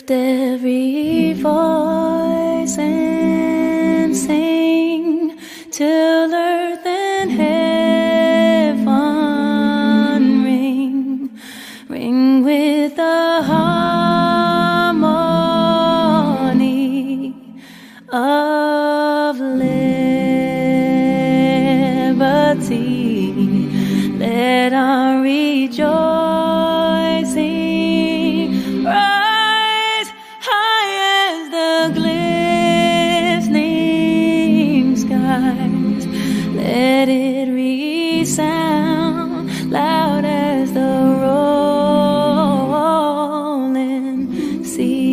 lift every voice and sing till earth and heaven ring with the harmony of liberty. Let our rejoicing rise high as the glistening skies. Let it resound loud as the rolling sea.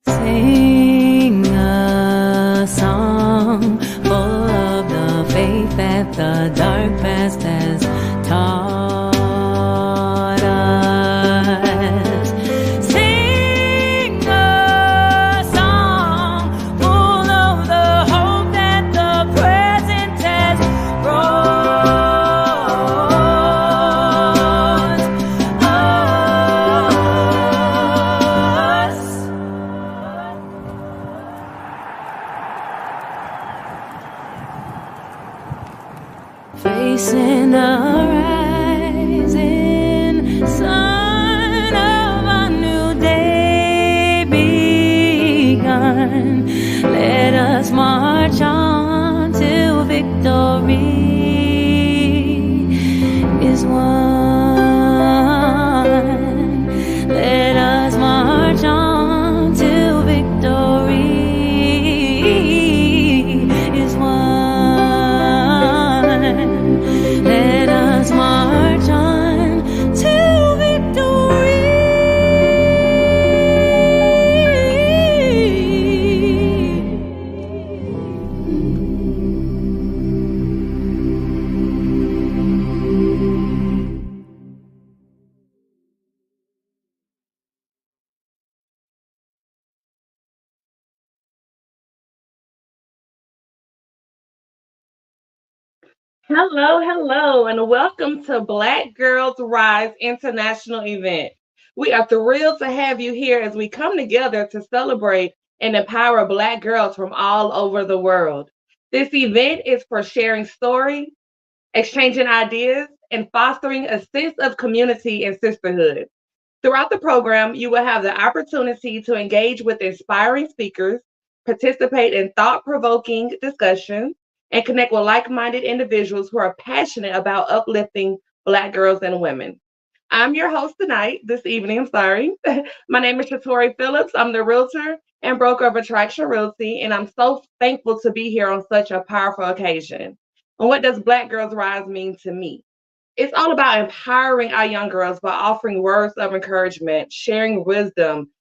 Sing a song full of the faith that the dark past has taught us. Sing a song full of the hope that the present has brought us. Facing a rising sun of a new day begun. Let us march on till victory is won. Let us march on till victory is won. Let us march on to victory. Hello, hello, and welcome to Black Girls Rise International event. We are thrilled to have you here as we come together to celebrate and empower Black girls from all over the world. This event is for sharing stories, exchanging ideas, and fostering a sense of community and sisterhood. Throughout the program, you will have the opportunity to engage with inspiring speakers, participate in thought-provoking discussions, and connect with like-minded individuals who are passionate about uplifting Black girls and women. I'm your host this evening, My name is Shatori Phillips. I'm the realtor and broker of Attraction Realty, and I'm so thankful to be here on such a powerful occasion. And what does Black Girls Rise mean to me? It's all about empowering our young girls by offering words of encouragement, sharing wisdom,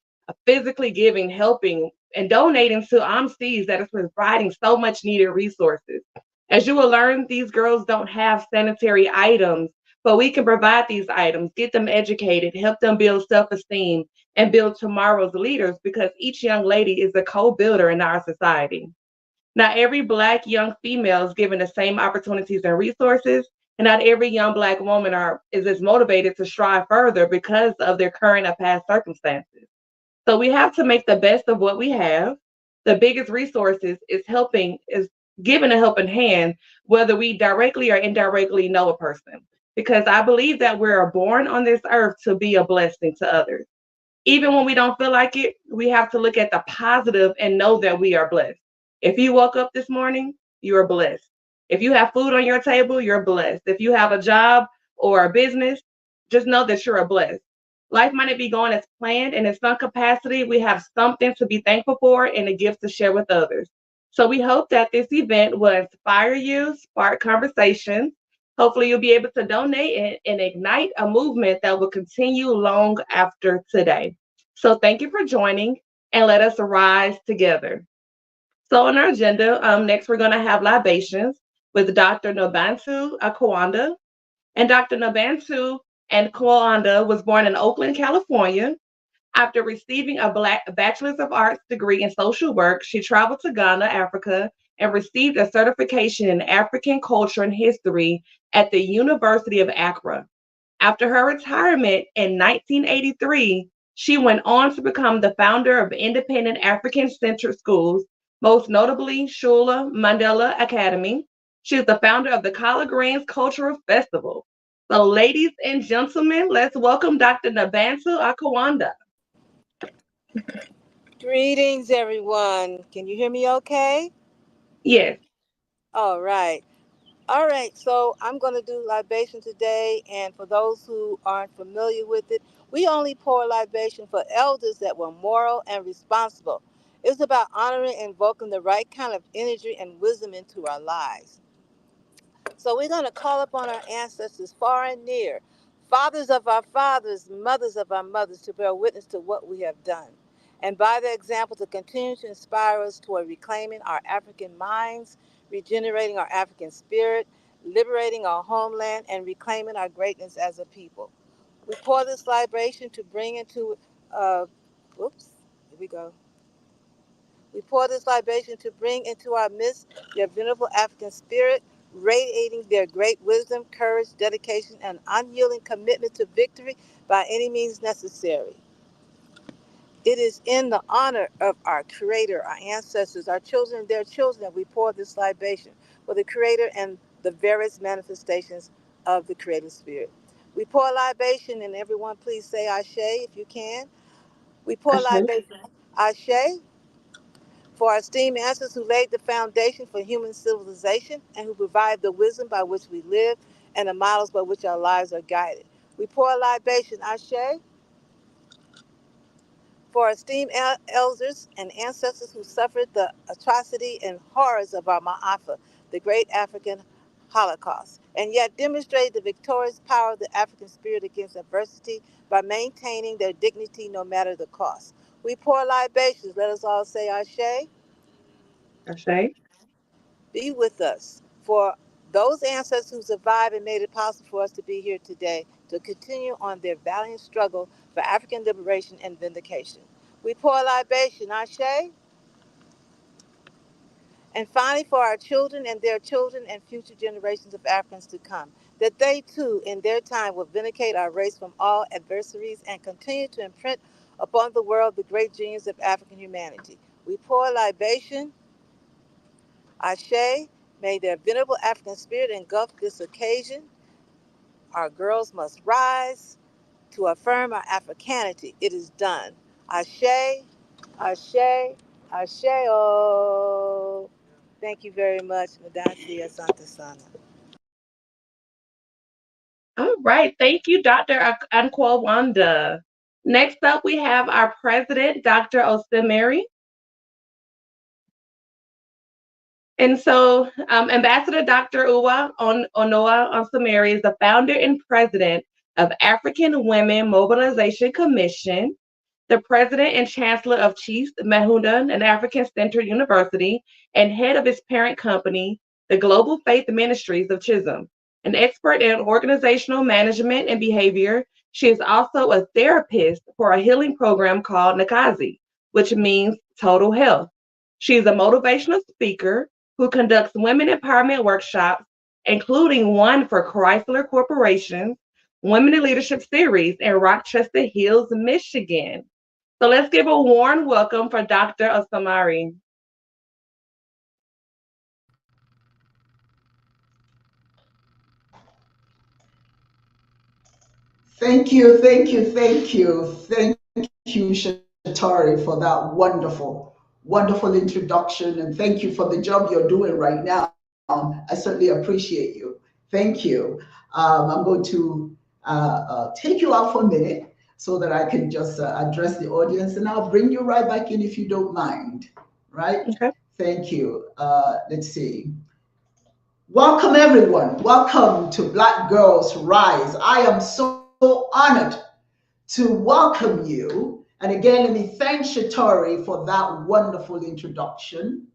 physically giving, helping, and donating to AWMCs that is providing so much needed resources. As you will learn, these girls don't have sanitary items, but we can provide these items, get them educated, help them build self-esteem, and build tomorrow's leaders because each young lady is a co-builder in our society. Not every Black young female is given the same opportunities and resources, and not every young Black woman is as motivated to strive further because of their current or past circumstances. So we have to make the best of what we have. The biggest resources is giving a helping hand, whether we directly or indirectly know a person. Because I believe that we are born on this earth to be a blessing to others. Even when we don't feel like it, we have to look at the positive and know that we are blessed. If you woke up this morning, you are blessed. If you have food on your table, you're blessed. If you have a job or a business, just know that you're blessed. Life might not be going as planned, and in some capacity, we have something to be thankful for and a gift to share with others. So we hope that this event will inspire you, spark conversations. Hopefully, you'll be able to donate and ignite a movement that will continue long after today. So thank you for joining, and let us rise together. So on our agenda, next we're going to have libations with Dr. N.W.A.L.O.T.A Akawanda. And Dr. N.W.A.L.O.T A and Akawanda was born in Oakland, California. After receiving a Bachelor's of Arts degree in social work, she traveled to Ghana, Africa, and received a certification in African culture and history at the University of Accra. After her retirement in 1983, she went on to become the founder of independent African-centered schools, most notably Shula Mandela Academy. She is the founder of the Collard Greens Cultural Festival. So, ladies and gentlemen, let's welcome Dr. Nabantu Akawanda. Greetings, everyone. Can you hear me okay? Yes. All right. All right. So I'm going to do libation today. And for those who aren't familiar with it, we only pour libation for elders that were moral and responsible. It's about honoring and invoking the right kind of energy and wisdom into our lives. So we're going to call upon our ancestors far and near, fathers of our fathers, mothers of our mothers, to bear witness to what we have done. And by their example, to continue to inspire us toward reclaiming our African minds, regenerating our African spirit, liberating our homeland, and reclaiming our greatness as a people. We pour this libation to bring into, whoops, here we go. We pour this libation to bring into our midst their venerable African spirit, radiating their great wisdom, courage, dedication, and unyielding commitment to victory by any means necessary. It is in the honor of our Creator, our ancestors, our children, and their children that we pour this libation for the Creator and the various manifestations of the Creative Spirit. We pour libation, and everyone please say Ashe if you can. We pour Ashe. libation. Ashe, for our esteemed ancestors who laid the foundation for human civilization and who provide the wisdom by which we live and the models by which our lives are guided. We pour a libation, Ashe, for our esteemed elders and ancestors who suffered the atrocity and horrors of our Ma'afa, the great African Holocaust, and yet demonstrated the victorious power of the African spirit against adversity by maintaining their dignity no matter the cost. We pour libations. Let us all say Ashe. Ashe. Be with us for those ancestors who survived and made it possible for us to be here today to continue on their valiant struggle for African liberation and vindication. We pour libation, Ashe, and finally for our children and their children and future generations of Africans to come, that they too in their time will vindicate our race from all adversaries and continue to imprint upon the world the great genius of African humanity. We pour libation, Ashe, may their venerable African spirit engulf this occasion. Our girls must rise to affirm our Africanity. It is done. Ashe, Ashe, Ashe. Oh, thank you very much, Madasi Asante Sana. All right. Thank you, Dr. Ankwawanda. Next up, we have our president, Dr. Osemiri. And so, Ambassador Dr. Uwa Onoa Osemiri is the founder and president of African Women Mobilization Commission, the president and chancellor of Chiefs Mahundan and African Center University, and head of its parent company, the Global Faith Ministries of Chisholm. An expert in organizational management and behavior, she is also a therapist for a healing program called Nakazi, which means total health. She is a motivational speaker who conducts women empowerment workshops, including one for Chrysler Corporation's Women in Leadership Series in Rochester Hills, Michigan. So let's give a warm welcome for Dr. Osemiri. Thank you, thank you, thank you. Thank you, Shatari, for that wonderful introduction. And thank you for the job you're doing right now. I certainly appreciate you. Thank you. I'm going to take you out for a minute so that I can just address the audience, and I'll bring you right back in if you don't mind. Right? Okay. Thank you. Let's see. Welcome, everyone. Welcome to Black Girls Rise. I am so honored to welcome you. And again, let me thank Shatori for that wonderful introduction.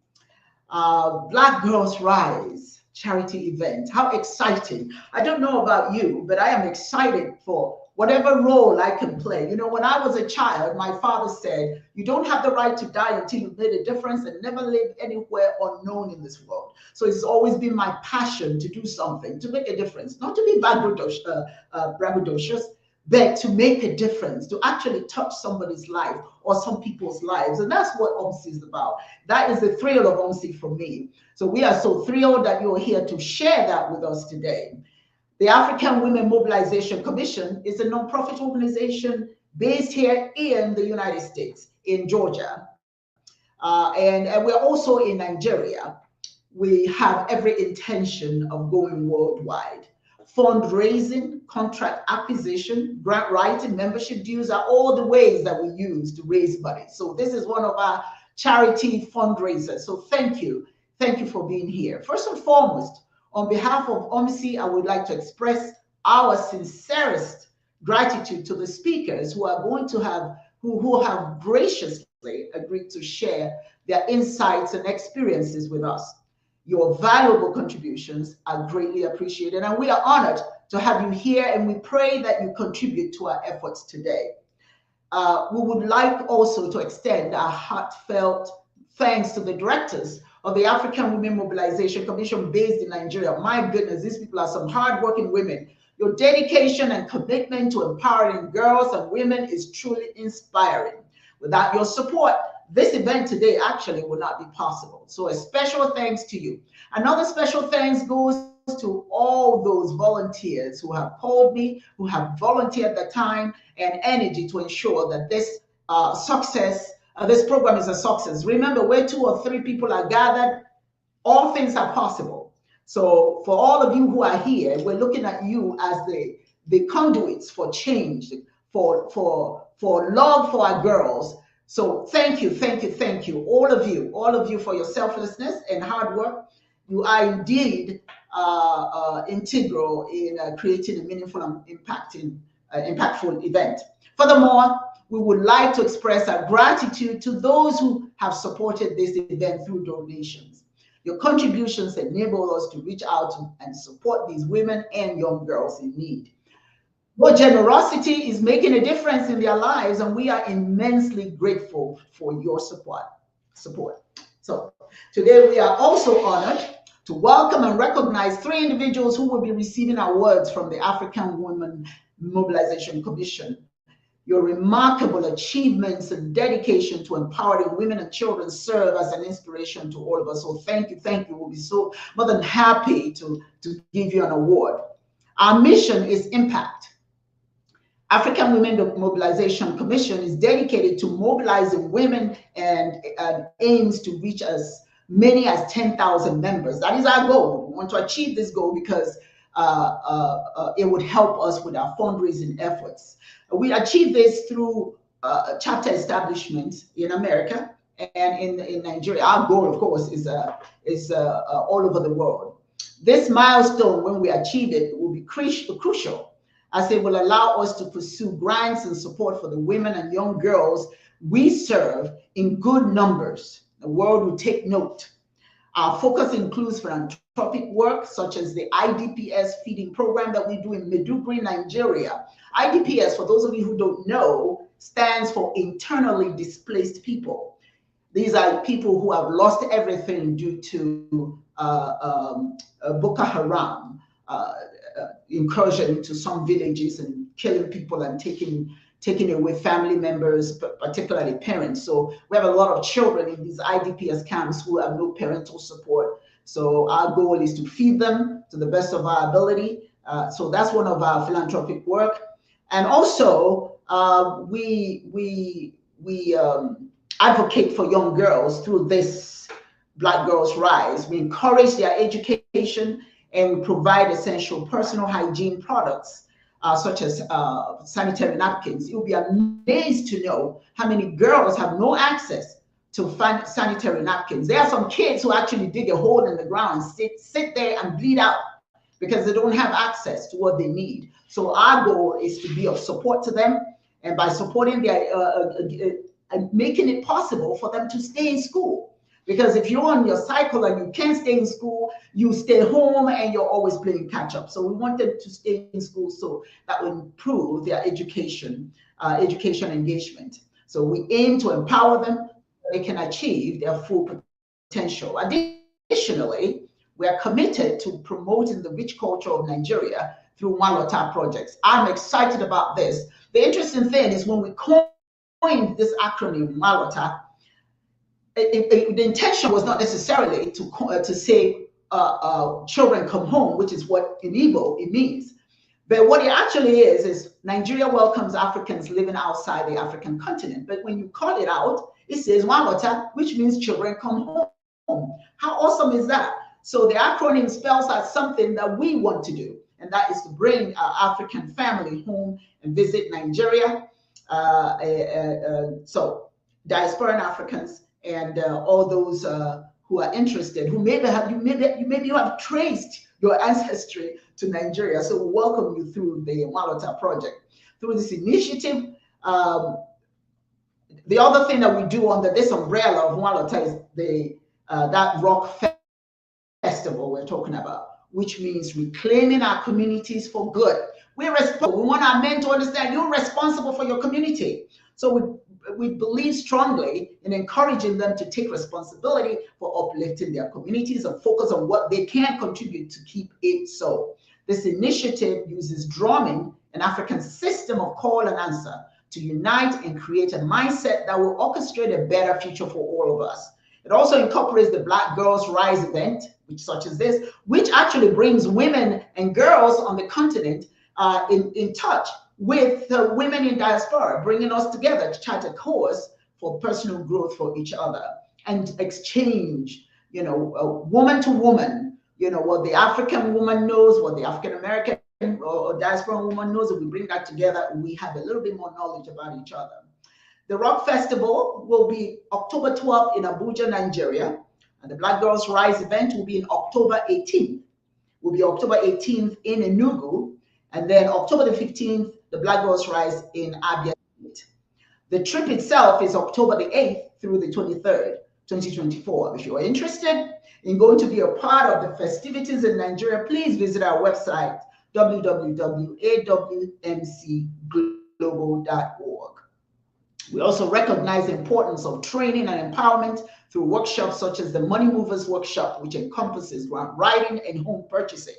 Black Girls Rise charity event. How exciting. I don't know about you, but I am excited for whatever role I can play. You know, when I was a child, my father said, you don't have the right to die until you've made a difference and never live anywhere unknown in this world. So it's always been my passion to do something, to make a difference, not to be braggadocious, but to make a difference, to actually touch somebody's life or some people's lives. And that's what OMSI is about. That is the thrill of OMSI for me. So we are so thrilled that you're here to share that with us today. The African Women Mobilization Commission is a nonprofit organization based here in the United States, in Georgia. And we're also in Nigeria. We have every intention of going worldwide. Fundraising, contract acquisition, grant writing, membership dues are all the ways that we use to raise money. So this is one of our charity fundraisers. So thank you. Thank you for being here. First and foremost, on behalf of OMSI, I would like to express our sincerest gratitude to the speakers who are going to have, who have graciously agreed to share their insights and experiences with us. Your valuable contributions are greatly appreciated, and we are honored to have you here, and we pray that you contribute to our efforts today. We would like also to extend our heartfelt thanks to the directors of the African Women Mobilization Commission based in Nigeria. My goodness, these people are some hardworking women. Your dedication and commitment to empowering girls and women is truly inspiring. Without your support, this event today actually would not be possible. So a special thanks to you. Another special thanks goes to all those volunteers who have called me, who have volunteered the time and energy to ensure that this this program is a success. Remember, where 2 or 3 people are gathered, all things are possible. So for all of you who are here, we're looking at you as the conduits for change, for love for our girls. So thank you, all of you for your selflessness and hard work. You are indeed integral in creating a meaningful and impactful event. Furthermore, we would like to express our gratitude to those who have supported this event through donations. Your contributions enable us to reach out and support these women and young girls in need. Your generosity is making a difference in their lives, and we are immensely grateful for your support. So today we are also honored to welcome and recognize 3 individuals who will be receiving awards from the African Women Mobilization Commission. Your remarkable achievements and dedication to empowering women and children serve as an inspiration to all of us. So thank you. We'll be so more than happy to give you an award. Our mission is impact. African Women Mobilization Commission is dedicated to mobilizing women and aims to reach as many as 10,000 members. That is our goal. We want to achieve this goal because it would help us with our fundraising efforts. We achieve this through chapter establishment in America and in Nigeria. Our goal, of course, is all over the world. This milestone, when we achieve it, will be crucial, as it will allow us to pursue grants and support for the women and young girls we serve in good numbers. The world will take note. Our focus includes philanthropic work, such as the IDPS feeding program that we do in Maiduguri, Nigeria. IDPS, for those of you who don't know, stands for internally displaced people. These are people who have lost everything due to Boko Haram incursion into some villages and killing people and taking away family members, particularly parents. So we have a lot of children in these IDPS camps who have no parental support. So our goal is to feed them to the best of our ability. So that's one of our philanthropic work. And also we advocate for young girls through this Black Girls Rise. We encourage their education and we provide essential personal hygiene products such as sanitary napkins. You'll be amazed to know how many girls have no access to sanitary napkins. There are some kids who actually dig a hole in the ground and sit there and bleed out because they don't have access to what they need. So our goal is to be of support to them, and by supporting their making it possible for them to stay in school. Because if you're on your cycle and you can't stay in school, you stay home and you're always playing catch up. So we want them to stay in school so that will improve their education engagement. So we aim to empower them so they can achieve their full potential. Additionally, we are committed to promoting the rich culture of Nigeria through N.W.A.L.O.T.A projects. I'm excited about this. The interesting thing is when we coined this acronym N.W.A.L.O.T.A, the intention was not necessarily to say children come home, which is what in Igbo it means. But what it actually is Nigeria welcomes Africans living outside the African continent. But when you call it out, it says N.W.A.L.O.T.A, which means children come home. How awesome is that? So the acronym spells out something that we want to do, and that is to bring our African family home and visit Nigeria. So Diaspora Africans and all those who are interested, who maybe have traced your ancestry to Nigeria. So we welcome you through the N.W.A.L.O.T.A project. Through this initiative, the other thing that we do under this umbrella of N.W.A.L.O.T.A is that rock festival we're talking about, which means reclaiming our communities for good. We're responsible. We want our men to understand you're responsible for your community. So we believe strongly in encouraging them to take responsibility for uplifting their communities and focus on what they can contribute to keep it so. This initiative uses drumming, an African system of call and answer, to unite and create a mindset that will orchestrate a better future for all of us. It also incorporates the Black Girls Rise event, such as this, which actually brings women and girls on the continent in touch with women in diaspora, bringing us together to chart a course for personal growth for each other and exchange, woman to woman, what the African woman knows, what the African American or diaspora woman knows, and we bring that together, we have a little bit more knowledge about each other. The Rock Festival will be October 12th in Abuja, Nigeria, and the Black Girls Rise event will be in October 18th. Will be October 18th in Enugu, and then October the 15th, the Black Girls Rise in Abia State. The trip itself is October the 8th through the 23rd, 2024. If you are interested in going to be a part of the festivities in Nigeria, please visit our website, www.awmcglobal.org. We also recognize the importance of training and empowerment through workshops such as the Money Movers Workshop, which encompasses grant writing and home purchasing.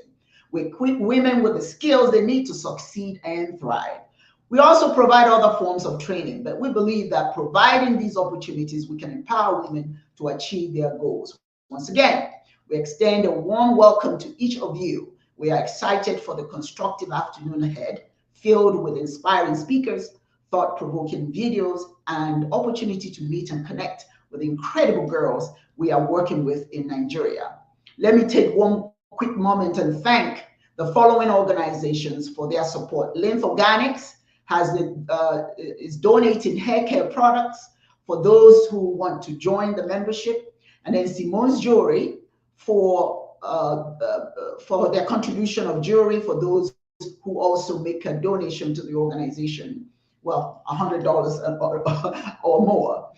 We equip women with the skills they need to succeed and thrive. We also provide other forms of training, but we believe that providing these opportunities, we can empower women to achieve their goals. Once again, we extend a warm welcome to each of you. We are excited for the constructive afternoon ahead, filled with inspiring speakers, thought-provoking videos, and opportunity to meet and connect with the incredible girls we are working with in Nigeria. Let me take one quick moment and thank the following organizations for their support. Lymph Organics is donating hair care products for those who want to join the membership, and then Simone's Jewelry for their contribution of jewelry for those who also make a donation to the organization. Well, $100 or more.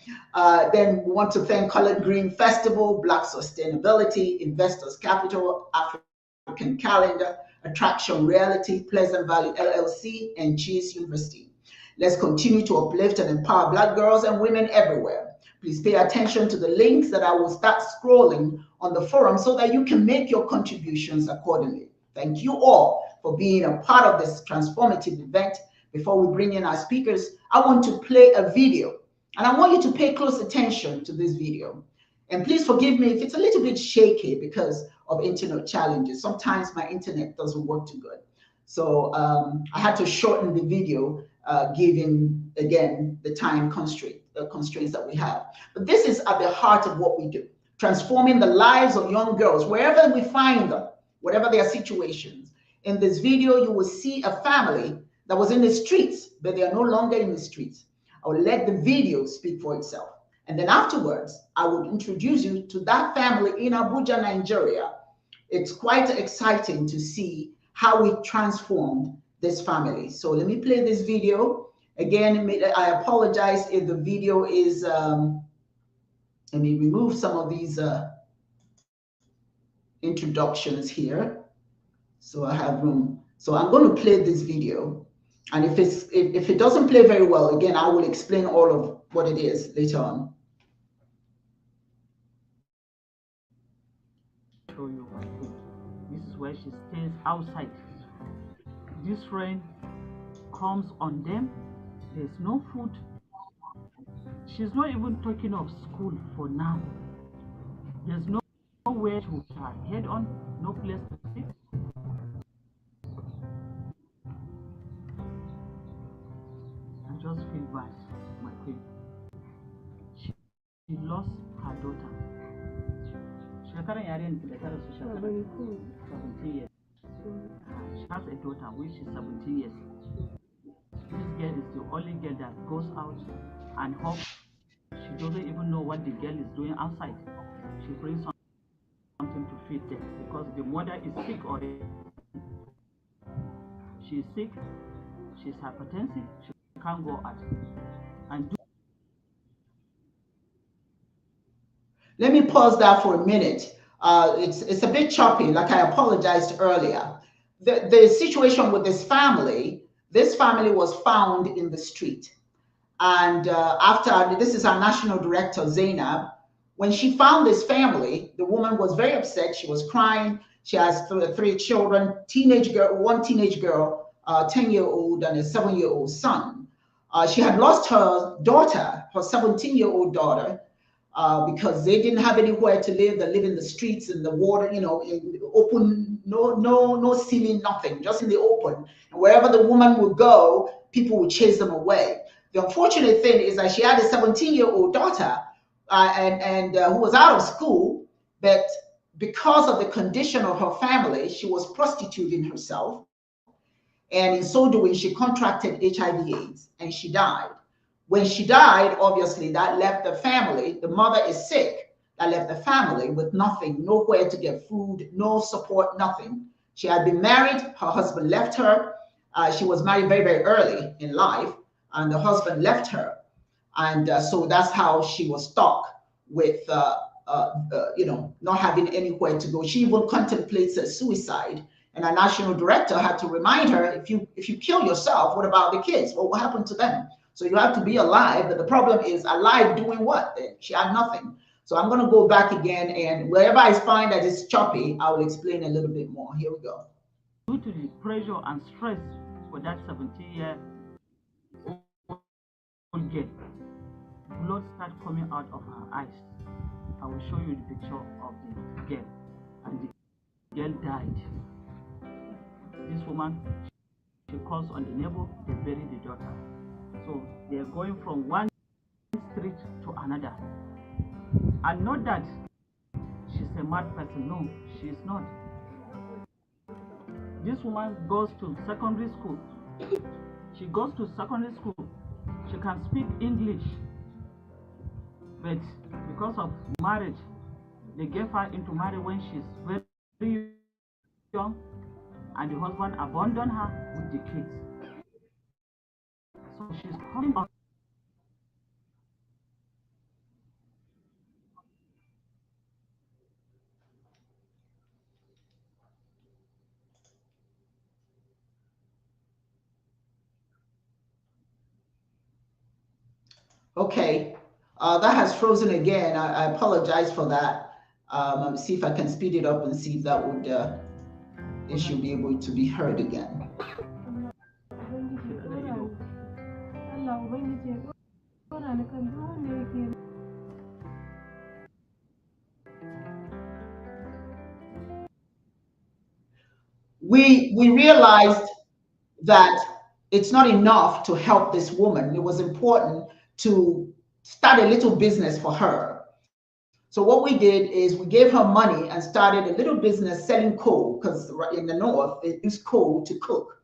Then we want to thank Colored Green Festival, Black Sustainability, Investors Capital, African Calendar, Attraction Reality, Pleasant Valley LLC, and Cheese University. Let's continue to uplift and empower Black girls and women everywhere. Please pay attention to the links that I will start scrolling on the forum so that you can make your contributions accordingly. Thank you all for being a part of this transformative event. Before we bring in our speakers, I want to play a video, and I want you to pay close attention to this video. And please forgive me if it's a little bit shaky because of internet challenges. Sometimes my internet doesn't work too good. So I had to shorten the video, given, again, the time constraints that we have. But this is at the heart of what we do, transforming the lives of young girls, wherever we find them, whatever their situations. In this video, you will see a family that was in the streets, but they are no longer in the streets. I will let the video speak for itself. And then afterwards, I will introduce you to that family in Abuja, Nigeria. It's quite exciting to see how we transformed this family. So let me play this video. Again, I apologize if the video is Let me remove some of these introductions here so I have room. So I'm going to play this video, and if it doesn't play very well, again, I will explain all of what it is later on. Show you my food. This is where she stays outside. This rain comes on them. There's no food. She's not even talking of school for now. There's nowhere to put her head on, no place to sit. I just feel bad, my queen. She lost her daughter. Shekaran yaren da ta rasu shekaran 17 years. She has a daughter which is 17 years. This girl is the only girl that goes out and hopes. She doesn't even know what the girl is doing outside. She brings something to feed them because the mother is sick already. She's sick, she's hypertensive, she can't go out. And let me pause that for a minute. It's a bit choppy, like I apologized earlier. The situation with this family was found in the street. And after, this is our national director, Zainab, when she found this family, the woman was very upset. She was crying. She has three children, one teenage girl, 10-year-old, and a 7-year-old son. She had lost her daughter, her 17-year-old daughter, because they didn't have anywhere to live. They live in the streets, in the water, in open, no ceiling, nothing, just in the open. And wherever the woman would go, people would chase them away. The unfortunate thing is that she had a 17-year-old daughter who was out of school, but because of the condition of her family, she was prostituting herself. And in so doing, she contracted HIV/AIDS and she died. When she died, obviously, that left the family, the mother is sick, that left the family with nothing, nowhere to get food, no support, nothing. She had been married, her husband left her. She was married very, very early in life, and the husband left her. And so that's how she was stuck with, not having anywhere to go. She even contemplates a suicide. And our national director had to remind her, if you kill yourself, what about the kids? What will happen to them? So you have to be alive, but the problem is alive doing what? She had nothing. So I'm going to go back again, and wherever I find that it's choppy, I will explain a little bit more. Here we go. due to the pressure and stress for that 17-year-old girl, blood started coming out of her eyes. I will show you the picture of the girl, and the girl died. This woman, she calls on the neighbor, they bury the daughter. So they're going from one street to another. And not that she's a mad person, no, she's not. This woman goes to secondary school. She goes to secondary school. She can speak English, but because of marriage, they gave her into marriage when she's very young, and the husband abandoned her with the kids. So she's coming out. Okay, that has frozen again. I apologize for that. See if I can speed it up and see if that would, it should be able to be heard again. We realized that it's not enough to help this woman. It was important to start a little business for her. So what we did is we gave her money and started a little business selling coal, because in the north they use coal to cook.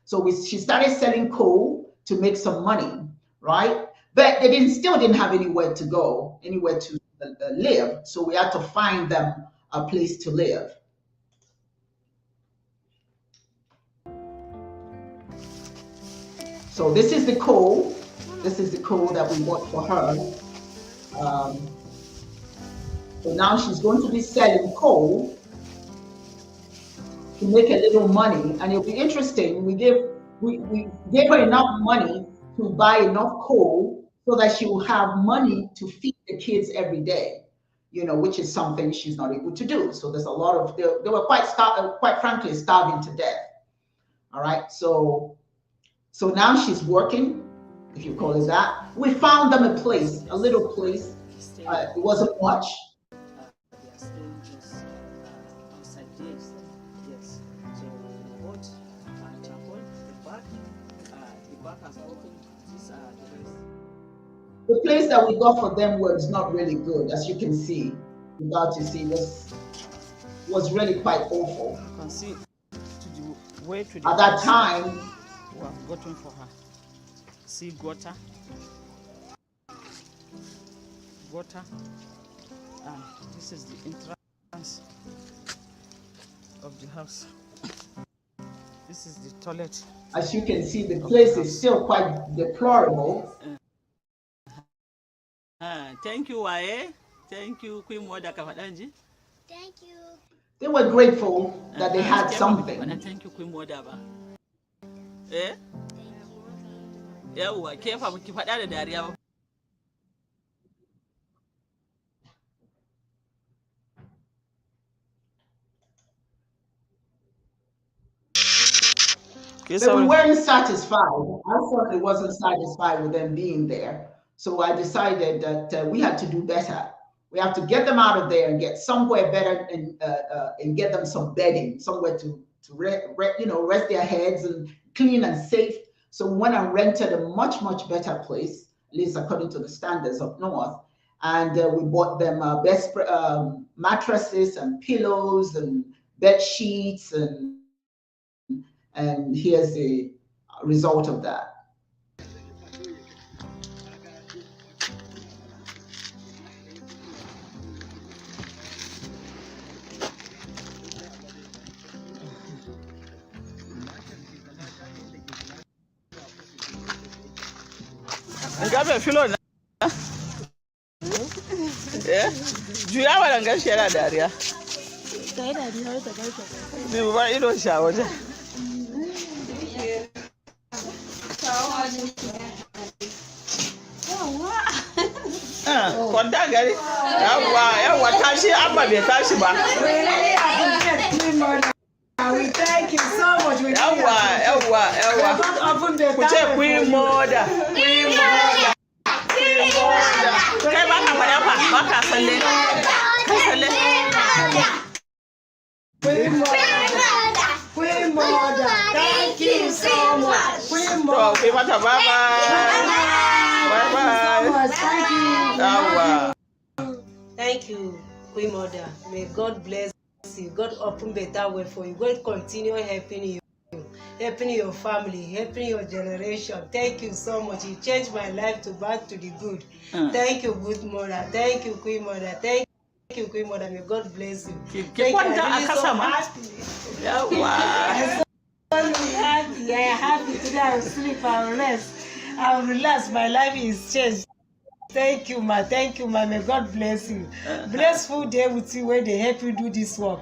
So she started selling coal to make some money, right? But they still didn't have anywhere to go, anywhere to live. So we had to find them a place to live. So this is the coal. This is the coal that we bought for her. So now she's going to be selling coal to make a little money, and it'll be interesting. We gave her enough money to buy enough coal so that she will have money to feed the kids every day, which is something she's not able to do. So there's a lot of they were quite frankly starving to death. All right, so now she's working, if you call it that. We found them a place, a little place. It wasn't much. The place that we got for them was not really good, as you can see. You got to see this was really quite awful. You can see at that time. We have gotten for her. See gutter, and this is the entrance of the house. This is the toilet. As you can see, the place is still quite deplorable. Thank you, Wae. Thank you, Queen Mother Kafadanji. Thank you. They were grateful that they had something. Thank you, Queen Mother. Eh? Yawwa, ke fa ki faɗa da dariya ba. But we weren't satisfied. I certainly wasn't satisfied with them being there. So I decided that we had to do better. We have to get them out of there and get somewhere better, and get them some bedding, somewhere to rest their heads and clean and safe. So we went and rented a much, much better place, at least according to the standards up north. And we bought them best mattresses and pillows and bed sheets, and here's the result of that. Ngabe filo na. Juya wa dangan shi yana dariya. Kai dariya ta kai ta. Ni ba ido shawara. Kwanta gari. Yawwa tashi amma bai tashi ba. We thank you so much. Yawwa. Ku ce Queen Mother. Kai ba ka faɗa ba ka salle. Kai salle. Queen Mother, thank you so much. Queen Mother. Queen Mother, bye. Thank you. Thank you, Queen Mother. May God bless you. God open better way for you. God continue helping you, helping your family, helping your generation. Thank you so much. You changed my life back to the good. Thank you, good mother. Thank you, Queen Mother. Thank you, Queen Mother. May God bless you. Thank you. I'm happy today. I'll sleep. I'll rest. I'll relax. My life is changed. Thank you, ma. Thank you, ma. May God bless you. Blessful day with you when they help you do this work.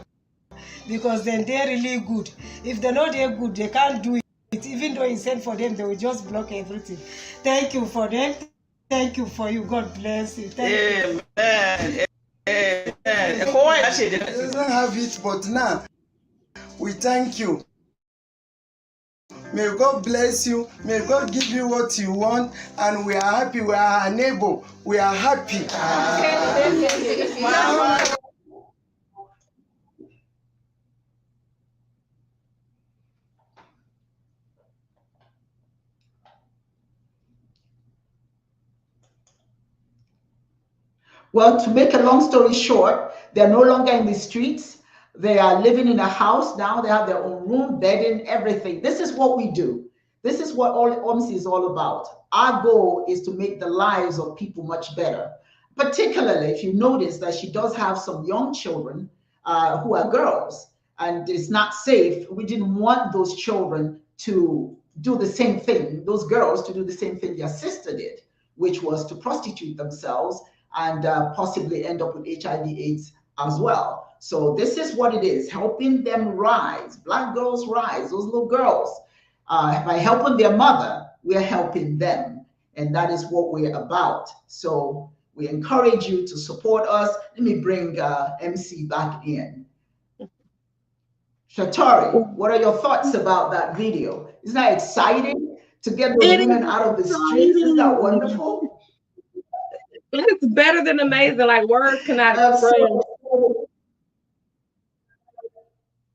Because then they're really good. If they're not they're good, they can't do it. Even though you send for them, they will just block everything. Thank you for them. Thank you for you. God bless you. Thank you. Amen. Doesn't have it, but now we thank you. May God bless you. May God give you what you want. And we are happy. We are unable. We are happy. Well, to make a long story short, they're no longer in the streets. They are living in a house now. They have their own room, bedding, everything. This is what we do. This is what AWMC is all about. Our goal is to make the lives of people much better. Particularly, if you notice that she does have some young children who are girls, and it's not safe. We didn't want those children to do the same thing, those girls to do the same thing their sister did, which was to prostitute themselves and possibly end up with HIV/AIDS as well. So this is what it is, helping them rise. Black girls rise, those little girls. By helping their mother, we're helping them. And that is what we're about. So we encourage you to support us. Let me bring MC back in. Shatari, what are your thoughts about that video? Isn't that exciting to get those women out of the streets? Isn't that wonderful? It's better than amazing. Like words cannot express.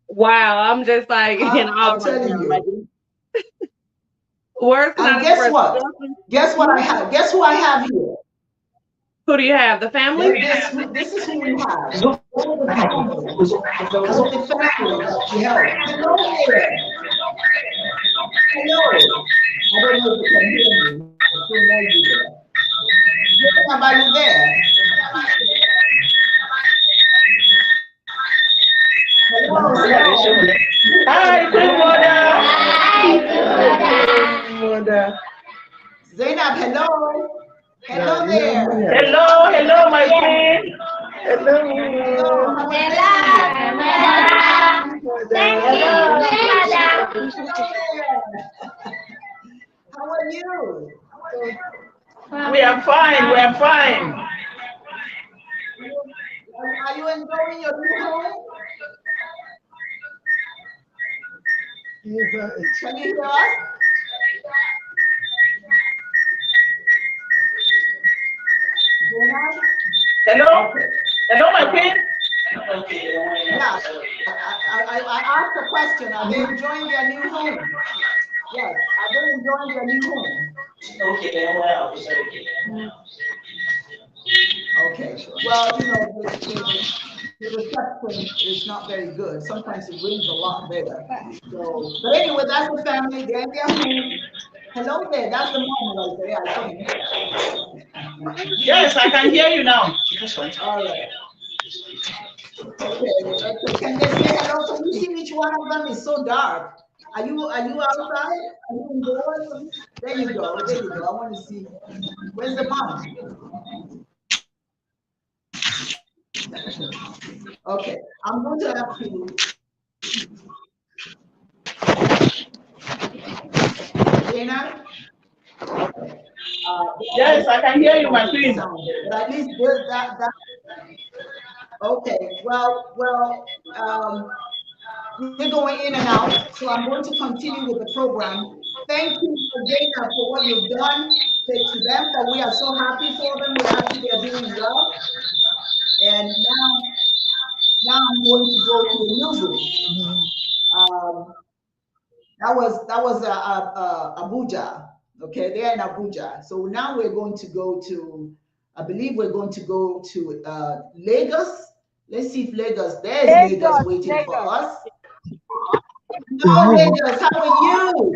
Wow, I'm just like in awe right now. Like, words cannot and guess express. what? Guess what I have? Guess who I have here? Who do you have? The family? This is who we have. One of the family that we help. Hello there. Hello. I don't know if you can hear me. It's so noisy there. Jacob, are you there? Hello. Hi, good mother. Zainab, hello. Hello there. Hello, my friend. Hello. How are you? We are fine. Are you enjoying your new home? Can you hear us? Hello? Okay. Hello, my friend. Yeah, I asked a question. Are they enjoying their new home? Yes. Are they enjoying their new home? Okay. Well, you know, the reception is not very good. Sometimes it rings a lot better. So, but anyway, that's the family. They're in their home. Hello there. That's the mom right there, I think. Yes, I can hear you now. All right. Okay. Can they say hello? Can you see which one of them is so dark? Are you outside? Are you indoors? There you go. I want to see. Where's the mom? Okay. I'm going to have to. Dana? Okay. Yes, I can hear you, my friend. But at least that. Okay. Well. We're going in and out, so I'm going to continue with the program. Thank you, Dana, for what you've done. Say to them that we are so happy for them. We're happy they're doing well. And now I'm going to go to the new group. That was Abuja. Okay, they're in Abuja. So now we're going to go to, I believe we're going to go to Lagos. Let's see if Lagos, there's Lagos waiting for us. No, Lagos, how are you?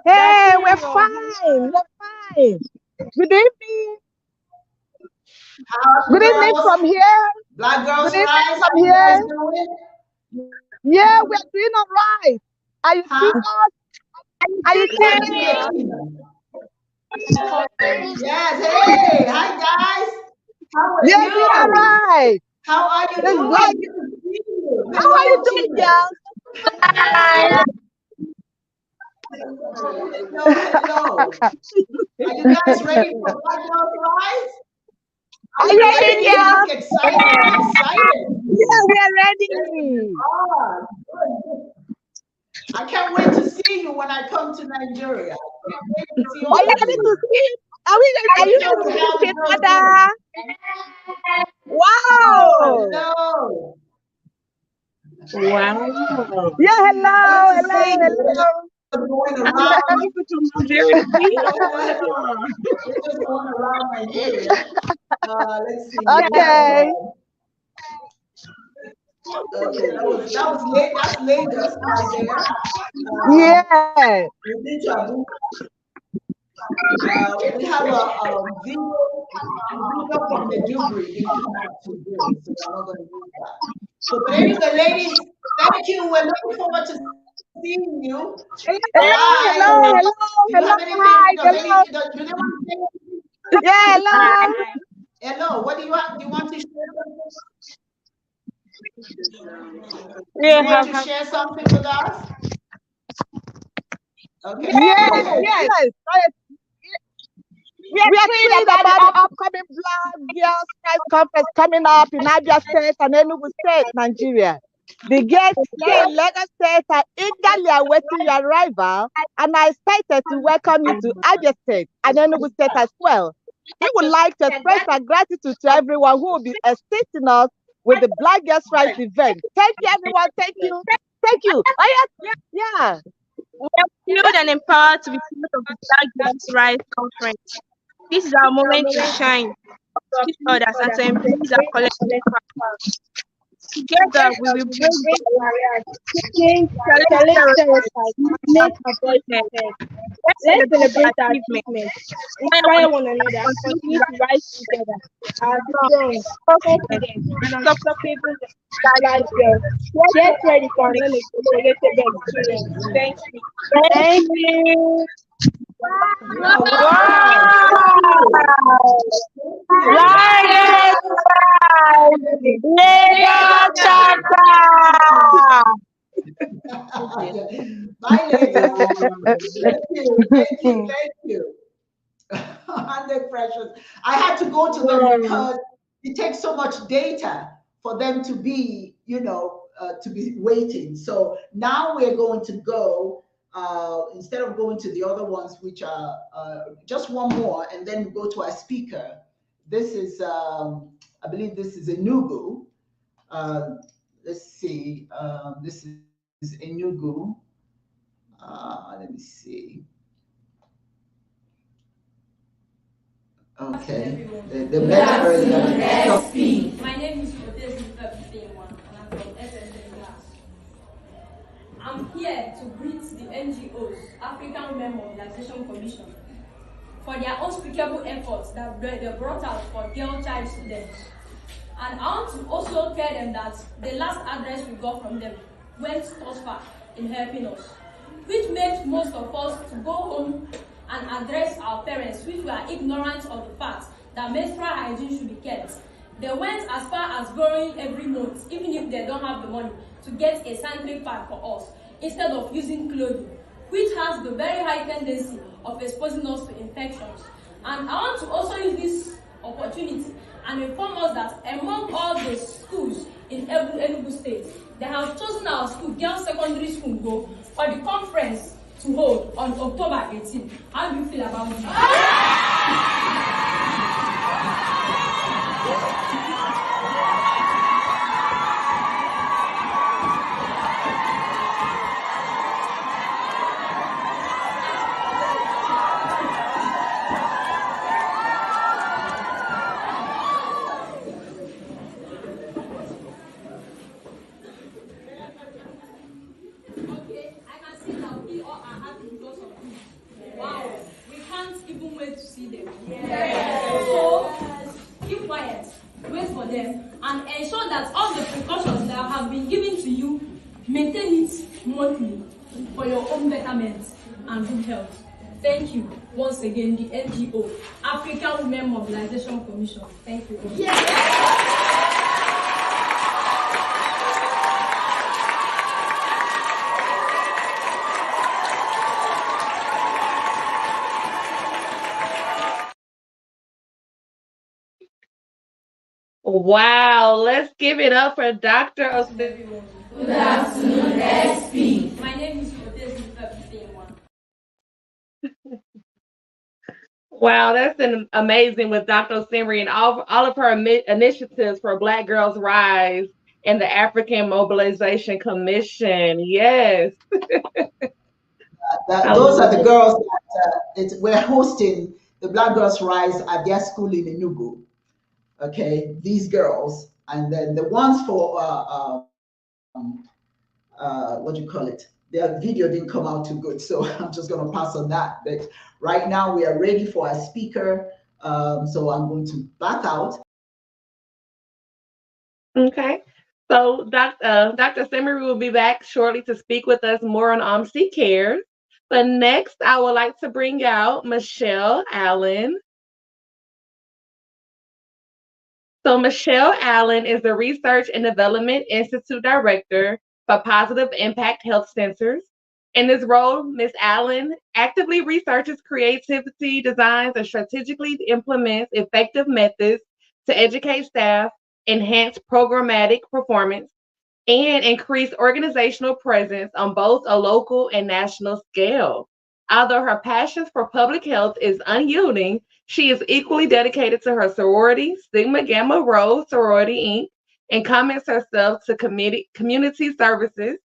Hey, we're fine. Good evening. Good evening from here. Black girls Good rise. evening from here. Yeah, we're doing all right. Are you seeing us? Are you seeing me? Yes, hey, hi guys. How are you? Doing all right. How are you doing? How are you doing, girls? Hi. Hello. Are you guys ready for Black Girls Rise? Are you ready, girls? Excited. Yeah, we're ready. Oh, I can't wait to see you when I come to Nigeria. Are you ready to see? Are you ready to see Canada? Wow. Hello. Wow. Yeah, hello. Going around. They're just going around Nigeria. Let's see. Okay. Okay, that's Lagos right there. Yeah. We have a video from the Dubri. Didn't come out too good, so I'm not going to use that. So, but anyway, ladies, thank you. We're looking forward to seeing you. Hello. Do you have anything? Hi, hello. Do they want to say anything? Yeah, hello. Hello, what do you have? Do you want to share? Yeah, You want to share something with us? Okay, go yes, ahead. yes. We are thrilled about the upcoming Black Girls Pride Conference coming up in Abia State and Enugu State, Nigeria. The guests here in Lagos State are eagerly awaiting your arrival and are excited to welcome you to Abia State and Enugu State as well. We would like to express our gratitude to everyone who will be assisting us with the Black Girls Pride event. Thank you, everyone. Thank you. Thank you. Oh, yeah. We are thrilled and empowered to be part of the Black Girls Rise Conference. This is our moment to shine, to teach others, and to embrace our collective power. Together, we will break barriers, change, challenge stereotypes, make a voice heard. Let's Let's celebrate our celebrate our achievements, achievements, inspire inspire one one another, another, and continue continue to rise together as strong, confident, confident, and and unstoppable unstoppable Black Black girls. girls. Get Get ready ready for for an an unforgettable unforgettable experience. experience. Thank you. Thank Thank you. Wow, Wow! thank you. Thank Black Girls Rise! Lagos chapter! you. Bye, ladies. Thank you. 100 precious. I had to go to them because it takes so much data for them to be, to be waiting. So now we're going to go, instead of going to the other ones, which are just one more, and then go to our speaker. This is, I believe this is Enugu. Let's see, this is Enugu. Let me see. Okay. The best version. My name is N.W.A.L.O.T.A and I'm from SSN. I'm here to greet the NGOs, African Women Mobilization Commission, for their unspeakable efforts that they brought out for girl child students. And I want to also tell them that the last address we got from them went thus far in helping us, which makes most of us to go home and address our parents, which were ignorant of the fact that menstrual hygiene should be kept. They went as far as borrowing every month, even if they don't have the money, to get a sanitary pad for us, instead of using clothing, which has the very high tendency of exposing us to infections. And I want to also use this opportunity and inform us that among all the schools in Enugu State, they have chosen our school, Girls Secondary School, Go, for the conference to hold on October 18. How do you feel about it? Okay, I can see that we all are happy because of you. Wow, we can't even wait to see them. So, keep quiet, wait for them, and ensure that all the precautions that have been given to you, maintain it monthly for your own betterment and good health. Thank you once again, the NGO, African Women Mobilization Commission. Thank you. Wow, let's give it up for Dr. Good afternoon, SP. My name is N.W.A.L.O.T.A. Wow, that's amazing with Dr. Simri and all of her initiatives for Black Girls Rise and the African Mobilization Commission. Yes. Those are the girls that we're hosting the Black Girls Rise at their school in Enugu. Okay, these girls, and then the ones for what do you call it? Their video didn't come out too good, so I'm just going to pass on that. But right now we are ready for our speaker, so I'm going to back out. Okay. So Dr. Simri will be back shortly to speak with us more on OMC Cares. But next, I would like to bring out Michelle Allen. So Michelle Allen is the Research and Development Institute Director for Positive Impact Health Centers. In this role, Ms. Allen actively researches creativity, designs, and strategically implements effective methods to educate staff, enhance programmatic performance, and increase organizational presence on both a local and national scale. Although her passion for public health is unyielding, she is equally dedicated to her sorority, Sigma Gamma Rho Sorority Inc., and commits herself to community services.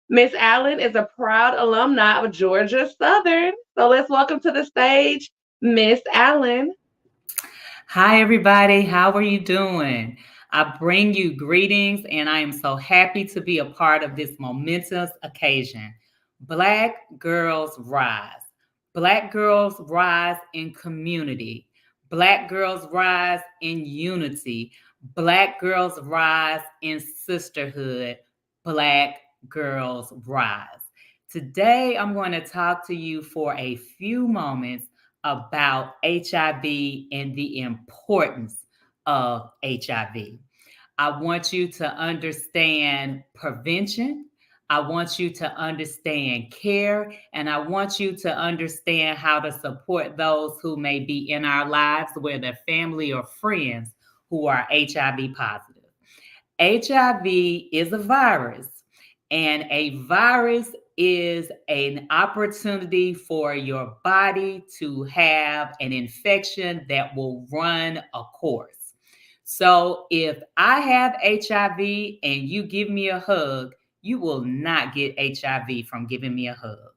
Miss Allen is a proud alumni of Georgia Southern. So let's welcome to the stage Miss Allen. Hi, everybody. How are you doing? I bring you greetings, and I am so happy to be a part of this momentous occasion. Black Girls Rise. Black girls rise in community. Black girls rise in unity. Black girls rise in sisterhood. Black girls rise. Today, I'm going to talk to you for a few moments about HIV and the importance of HIV. I want you to understand prevention. I want you to understand care, and I want you to understand how to support those who may be in our lives, whether family or friends who are HIV positive. HIV is a virus, and a virus is an opportunity for your body to have an infection that will run a course. So if I have HIV and you give me a hug, you will not get HIV from giving me a hug,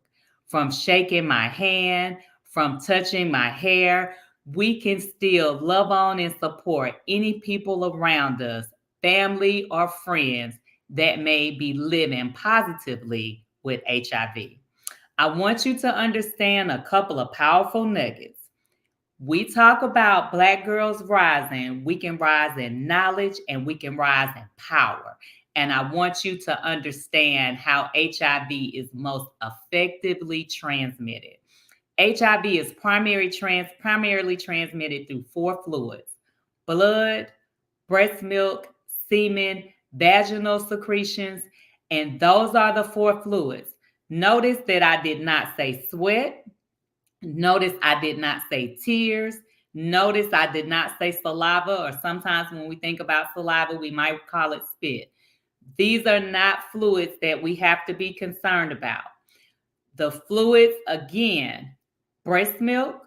from shaking my hand, from touching my hair. We can still love on and support any people around us, family or friends, that may be living positively with HIV. I want you to understand a couple of powerful nuggets. We talk about Black girls rising. We can rise in knowledge and we can rise in power. And I want you to understand how HIV is most effectively transmitted. HIV is primarily transmitted through 4 fluids: blood, breast milk, semen, vaginal secretions, and those are the 4 fluids. Notice that I did not say sweat. Notice I did not say tears. Notice I did not say saliva, or sometimes when we think about saliva, we might call it spit. These are not fluids that we have to be concerned about. The fluids, again: breast milk,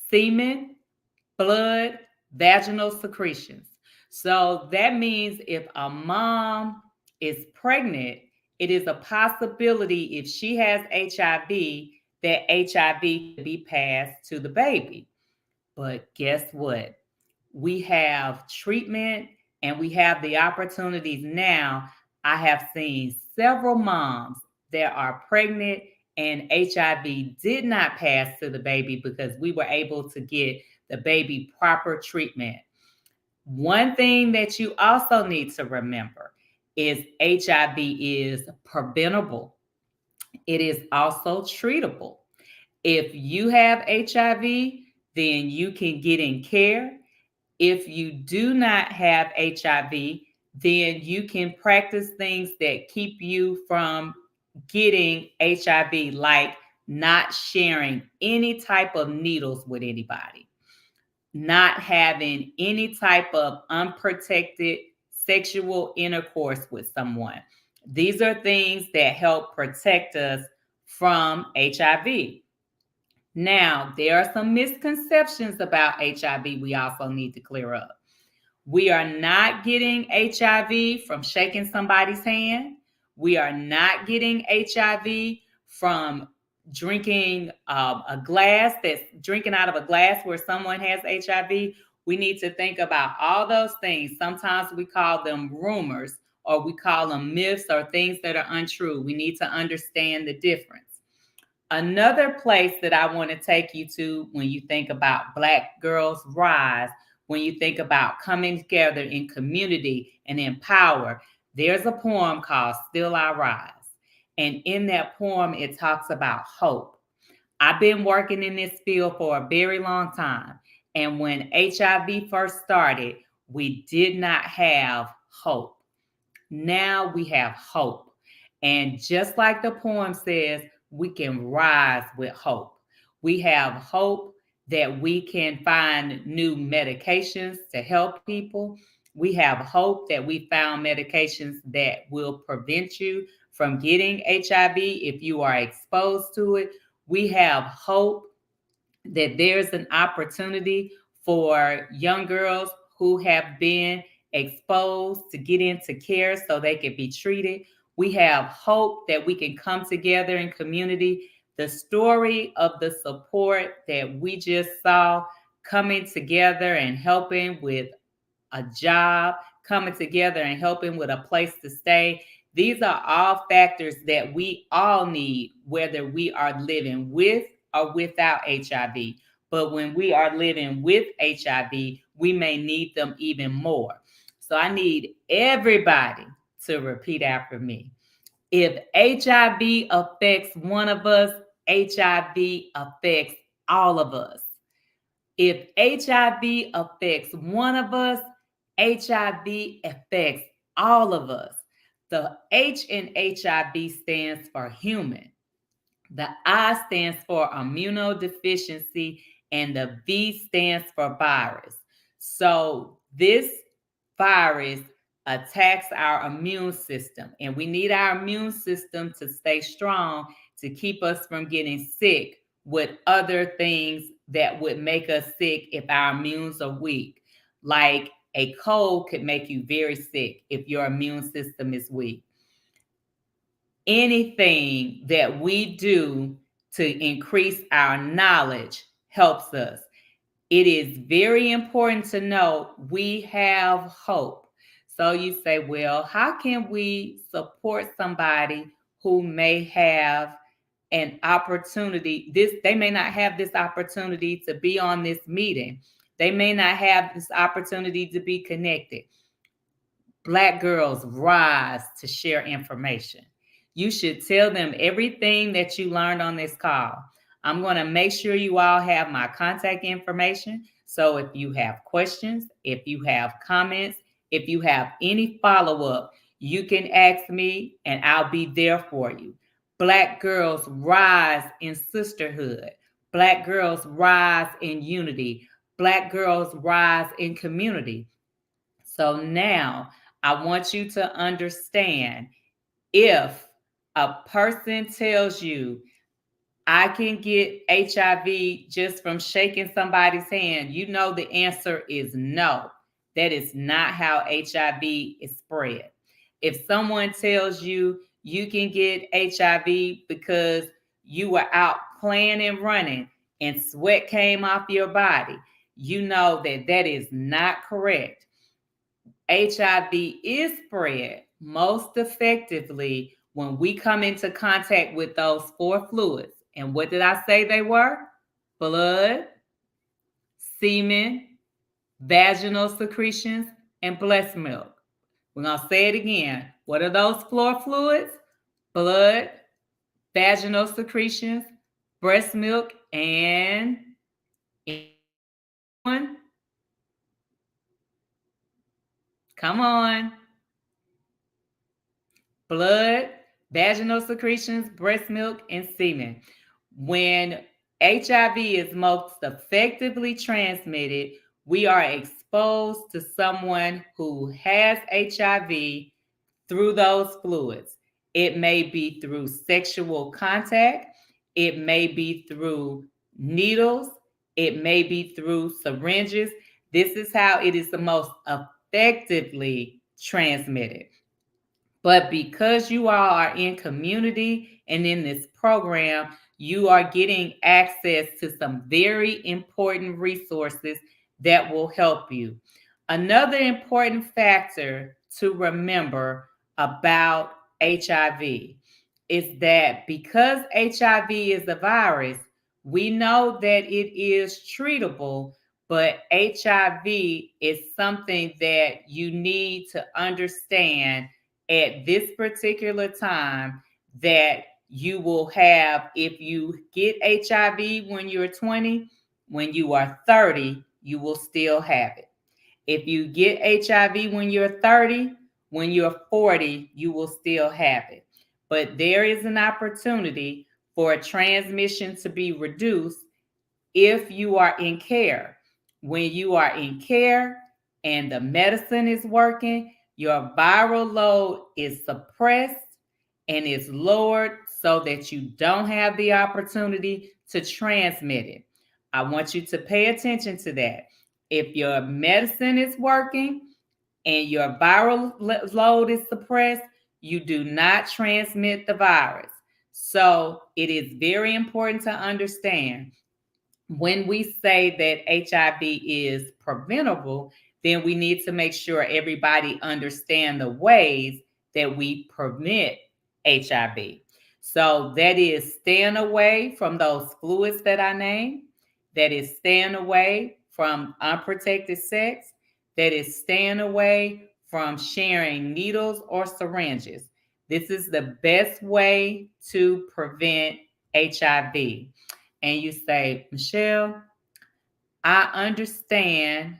semen, blood, vaginal secretions. So that means if a mom is pregnant, it is a possibility, if she has HIV, that HIV could be passed to the baby. But guess what? We have treatment and we have the opportunities now. I have seen several moms that are pregnant and HIV did not pass to the baby because we were able to get the baby proper treatment. One thing that you also need to remember is HIV is preventable. It is also treatable. If you have HIV, then you can get in care. If you do not have HIV, then you can practice things that keep you from getting HIV, like not sharing any type of needles with anybody, not having any type of unprotected sexual intercourse with someone. These are things that help protect us from HIV. Now, there are some misconceptions about HIV we also need to clear up. We are not getting HIV from shaking somebody's hand. We are not getting HIV from drinking drinking out of a glass where someone has HIV. We need to think about all those things. Sometimes we call them rumors, or we call them myths, or things that are untrue. We need to understand the difference. Another place that I want to take you to when you think about Black Girls Rise, when you think about coming together in community and in power, there's a poem called Still I Rise. And in that poem, it talks about hope. I've been working in this field for a very long time. And when HIV first started, we did not have hope. Now we have hope. And just like the poem says, we can rise with hope. We have hope that we can find new medications to help people. We have hope that we found medications that will prevent you from getting HIV if you are exposed to it. We have hope that there's an opportunity for young girls who have been exposed to get into care so they can be treated. We have hope that we can come together in community. The story of the support that we just saw coming together and helping with a job, coming together and helping with a place to stay. These are all factors that we all need, whether we are living with or without HIV. But when we are living with HIV, we may need them even more. So I need everybody to repeat after me. If HIV affects one of us, HIV affects all of us. If HIV affects one of us, HIV affects all of us. The H in HIV stands for human. The I stands for immunodeficiency, and the V stands for virus. So this virus attacks our immune system, and we need our immune system to stay strong to keep us from getting sick with other things that would make us sick if our immunes are weak. Like a cold could make you very sick if your immune system is weak. Anything that we do to increase our knowledge helps us. It is very important to know we have hope. So you say, well, how can we support somebody who may have an opportunity? They may not have this opportunity to be on this meeting. They may not have this opportunity to be connected. Black girls rise to share information. You should tell them everything that you learned on this call. I'm going to make sure you all have my contact information. So if you have questions, if you have comments, if you have any follow-up, you can ask me and I'll be there for you. Black girls rise in sisterhood. Black girls rise in unity. Black girls rise in community. So now I want you to understand, if a person tells you, I can get HIV just from shaking somebody's hand, you know the answer is no. That is not how HIV is spread. If someone tells you you can get HIV because you were out playing and running and sweat came off your body, you know that that is not correct. HIV is spread most effectively when we come into contact with those 4 fluids. And what did I say they were? Blood, semen, vaginal secretions, and breast milk. We're going to say it again. What are those 4 fluids? Blood, vaginal secretions, breast milk, and one. Come on. Blood, vaginal secretions, breast milk, and semen. When HIV is most effectively transmitted, we are exposed to someone who has HIV through those fluids. It may be through sexual contact, it may be through needles, it may be through syringes. This is how it is the most effectively transmitted. But because you all are in community and in this program, you are getting access to some very important resources that will help you. Another important factor to remember about HIV is that because HIV is a virus, we know that it is treatable, but HIV is something that you need to understand at this particular time that you will have. If you get HIV when you're 20, when you are 30, you will still have it. If you get HIV when you're 30, when you're 40, you will still have it. But there is an opportunity for transmission to be reduced if you are in care. When you are in care and the medicine is working, your viral load is suppressed and is lowered so that you don't have the opportunity to transmit it. I want you to pay attention to that. If your medicine is working and your viral load is suppressed, you do not transmit the virus. So it is very important to understand when we say that HIV is preventable, then we need to make sure everybody understand the ways that we prevent HIV. So that is staying away from those fluids that I named. That is staying away from unprotected sex. That is staying away from sharing needles or syringes. This is the best way to prevent HIV. And you say, Michelle, I understand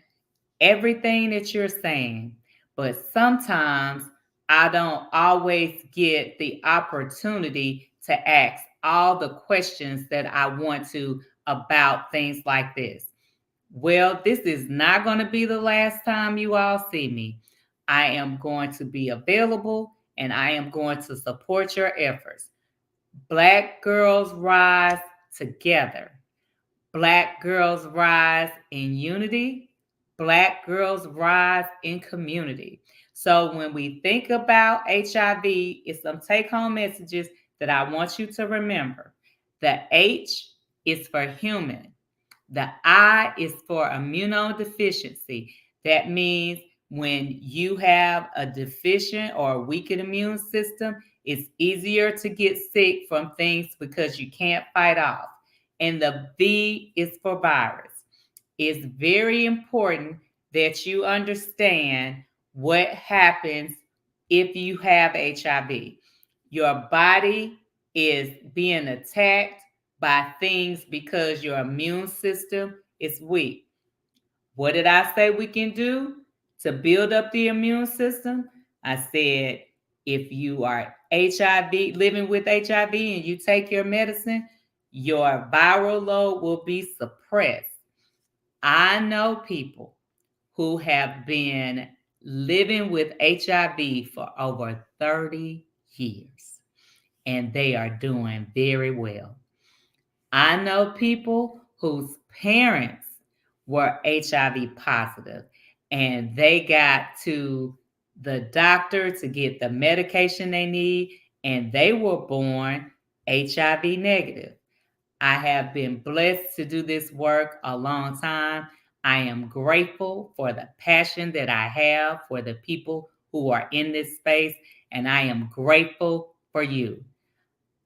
everything that you're saying, but sometimes I don't always get the opportunity to ask all the questions that I want to about things like this. Well, this is not going to be the last time you all see me. I am going to be available and I am going to support your efforts. Black girls rise together. Black girls rise in unity. Black girls rise in community. So when we think about HIV, it's some take-home messages that I want you to remember. The H is for human. The I is for immunodeficiency. That means when you have a deficient or a weakened immune system, it's easier to get sick from things because you can't fight off. And the V is for virus. It's very important that you understand what happens if you have HIV. Your body is being attacked by things because your immune system is weak. What did I say we can do to build up the immune system? I said, if you are HIV, living with HIV and you take your medicine, your viral load will be suppressed. I know people who have been living with HIV for over 30 years, and they are doing very well. I know people whose parents were HIV positive and they got to the doctor to get the medication they need and they were born HIV negative. I have been blessed to do this work a long time. I am grateful for the passion that I have for the people who are in this space, and I am grateful for you.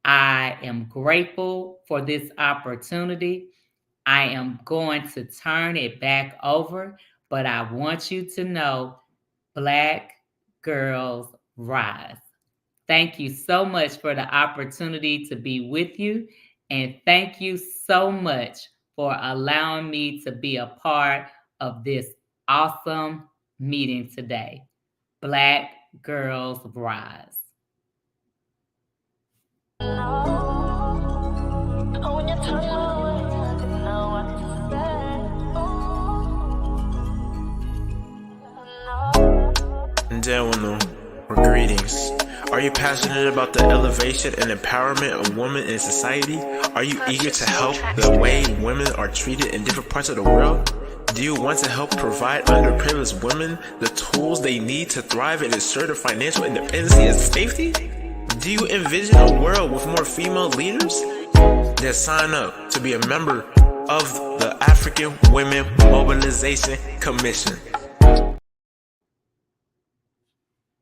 I am grateful for this opportunity. I am going to turn it back over, but I want you to know, Black Girls Rise. Thank you so much for the opportunity to be with you. And thank you so much for allowing me to be a part of this awesome meeting today. Black Girls Rise. N.W.A.L.O.T.A, greetings. Are you passionate about the elevation and empowerment of women in society? Are you eager to help the way women are treated in different parts of the world? Do you want to help provide underprivileged women the tools they need to thrive and assert their financial independence and safety? Do you envision a world with more female leaders? Then sign up to be a member of the African Women Mobilization Commission.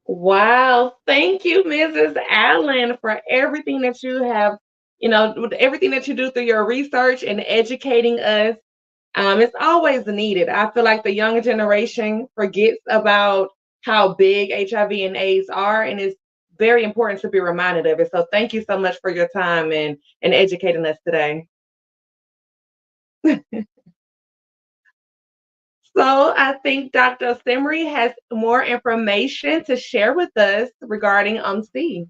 Wow. Thank you, Mrs. Allen, for everything that you have, everything that you do through your research and educating us. It's always needed. I feel like the younger generation forgets about how big HIV and AIDS are, and it's very important to be reminded of it. So thank you so much for your time and educating us today. So I think Dr. Simri has more information to share with us regarding UMC.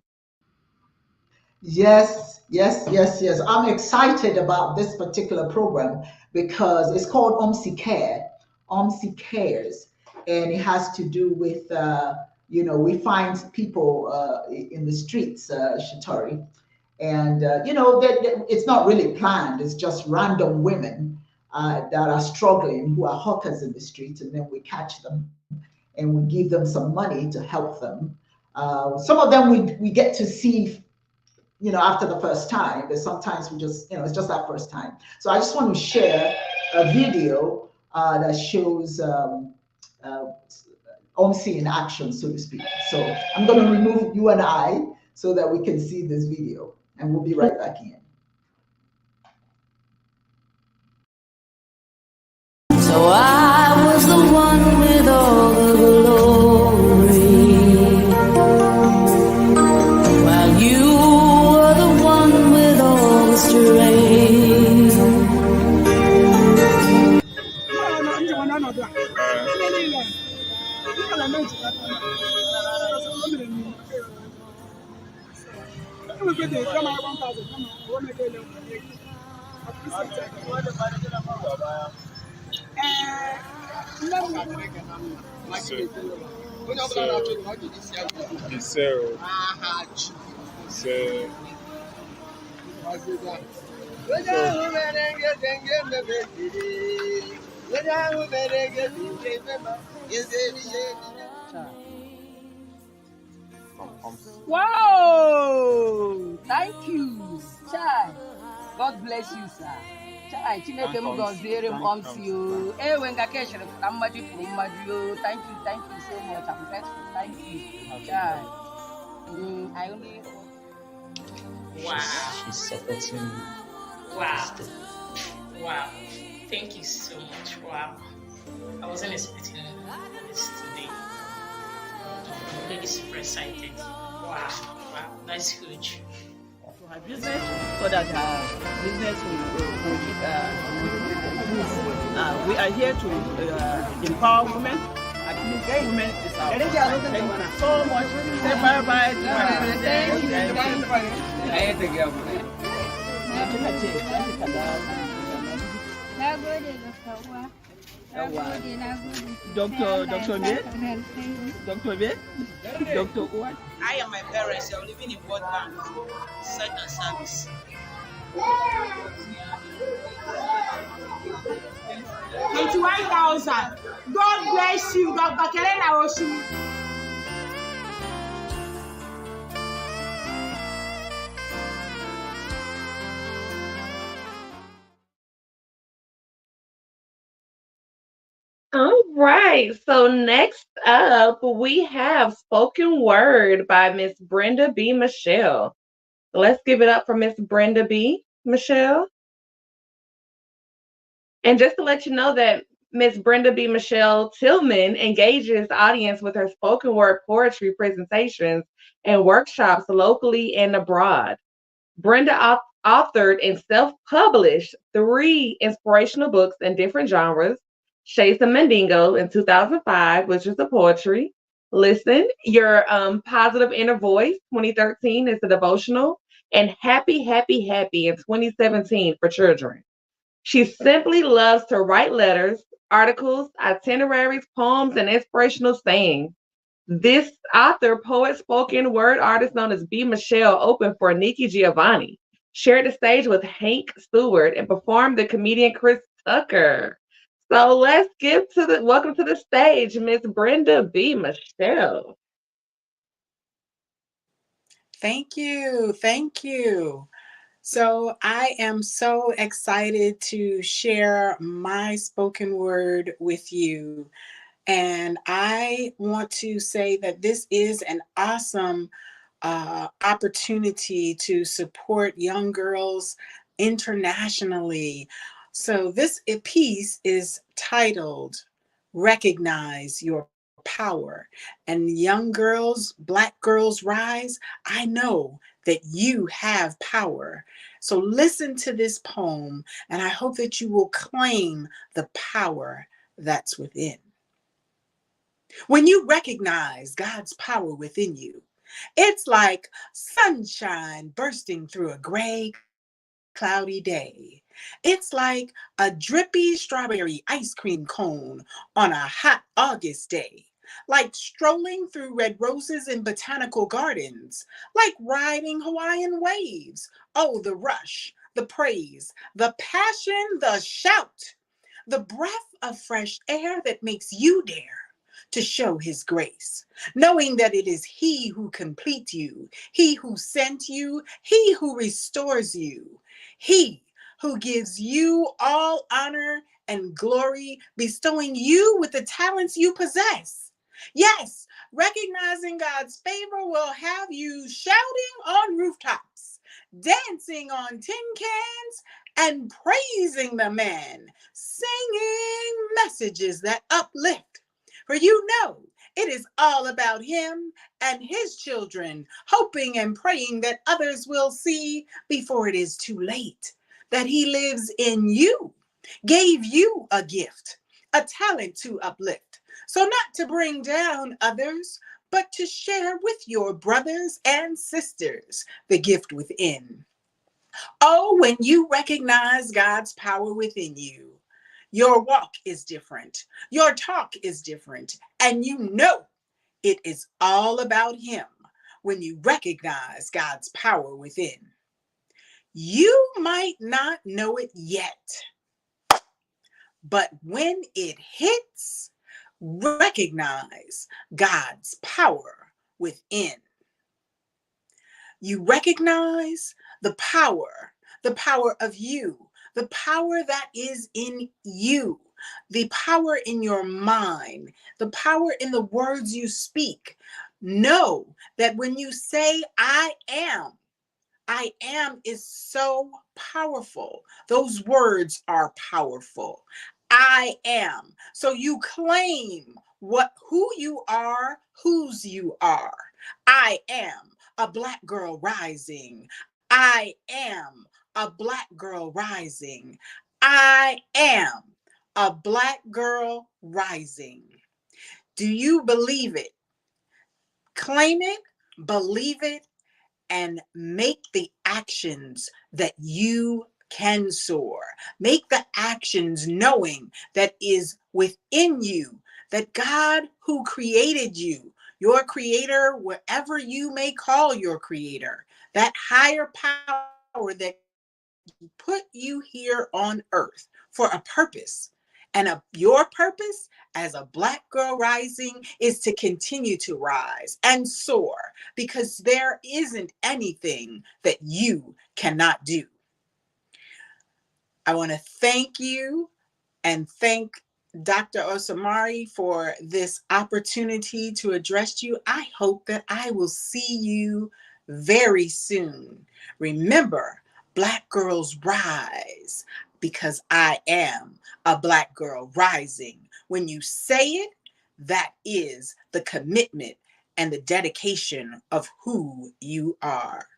Yes, yes, yes, yes. I'm excited about this particular program because it's called OMSI Care, OMSI Cares, and it has to do with, we find people in the streets, Shatori, and it's not really planned. It's just random women that are struggling, who are hawkers in the streets, and then we catch them and we give them some money to help them. Some of them we get to see, after the first time, but sometimes we just, it's just that first time. So I just want to share a video that shows uh, OMSI in action, so to speak. So I'm going to remove you and I so that we can see this video, and we'll be right back in. So I was the one with all the glory, while you were the one with all the strength. Wow! Thank you, Chai. God bless you, sir. Chai, Chineke m gọziere m ọmsi o. Ewe nga ka eshere pụta mmadụ pụrụ mmadụ o. Thank you so much. I'm grateful. Thank you, Chai. I only. Wow. She's supporting. Wow. Wow. Thank you so much. Wow. I wasn't expecting this today. I'm really super excited. Wow. Wow. That's huge. For her business, so that her business will we are here to empower women. At least women is our Thank you so much. Say bye-bye. Dr. what? I and my parents are living in World Bank, site and service. 21,000. God bless you, Dr. Kelena Oshi. All right. So next up, we have Spoken Word by Miss Brenda B. Michelle. Let's give it up for Miss Brenda B. Michelle. And just to let you know that Miss Brenda B. Michelle Tillman engages audience with her spoken word poetry presentations and workshops locally and abroad. Brenda authored and self-published 3 inspirational books in different genres. Shades of Mandingo in 2005, which is the poetry. Listen, Your Positive Inner Voice, 2013 is the devotional. And Happy, Happy, Happy in 2017 for children. She simply loves to write letters, articles, itineraries, poems, and inspirational sayings. This author, poet, spoken word artist known as B. Michelle opened for Nikki Giovanni, shared the stage with Hank Stewart, and performed the comedian Chris Tucker. So let's welcome to the stage, Miss Brenda B. Michelle. Thank you. Thank you. So I am so excited to share my spoken word with you. And I want to say that this is an awesome opportunity to support young girls internationally. So this piece is titled Recognize Your Power. And young girls, Black girls rise, I know that you have power. So listen to this poem, and I hope that you will claim the power that's within. When you recognize God's power within you, it's like sunshine bursting through a gray, cloudy day. It's like a drippy strawberry ice cream cone on a hot August day. Like strolling through red roses in botanical gardens. Like riding Hawaiian waves. Oh, the rush, the praise, the passion, the shout. The breath of fresh air that makes you dare to show his grace, knowing that it is he who completes you, he who sent you, he who restores you, he who gives you all honor and glory, bestowing you with the talents you possess. Yes, recognizing God's favor will have you shouting on rooftops, dancing on tin cans, and praising the man, singing messages that uplift. For you know it is all about him and his children, hoping and praying that others will see before it is too late, that he lives in you, gave you a gift, a talent to uplift. So not to bring down others, but to share with your brothers and sisters the gift within. Oh, when you recognize God's power within you, your walk is different, your talk is different, and you know it is all about him when you recognize God's power within. You might not know it yet, but when it hits, recognize God's power within. You recognize the power of you, the power that is in you, the power in your mind, the power in the words you speak. Know that when you say, I am is so powerful. Those words are powerful. I am. So you claim who you are, whose you are. I am a Black girl rising. I am a Black girl rising. I am a Black girl rising. Do you believe it? Claim it, believe it, and make the actions that you can soar. Make the actions knowing that is within you, that God who created you, your creator, wherever you may call your creator, that higher power that put you here on earth for a purpose. And your purpose as a Black girl rising is to continue to rise and soar, because there isn't anything that you cannot do. I want to thank you and thank Dr. Osamari for this opportunity to address you. I hope that I will see you very soon. Remember, Black girls rise, because I am a Black girl rising. When you say it, that is the commitment and the dedication of who you are.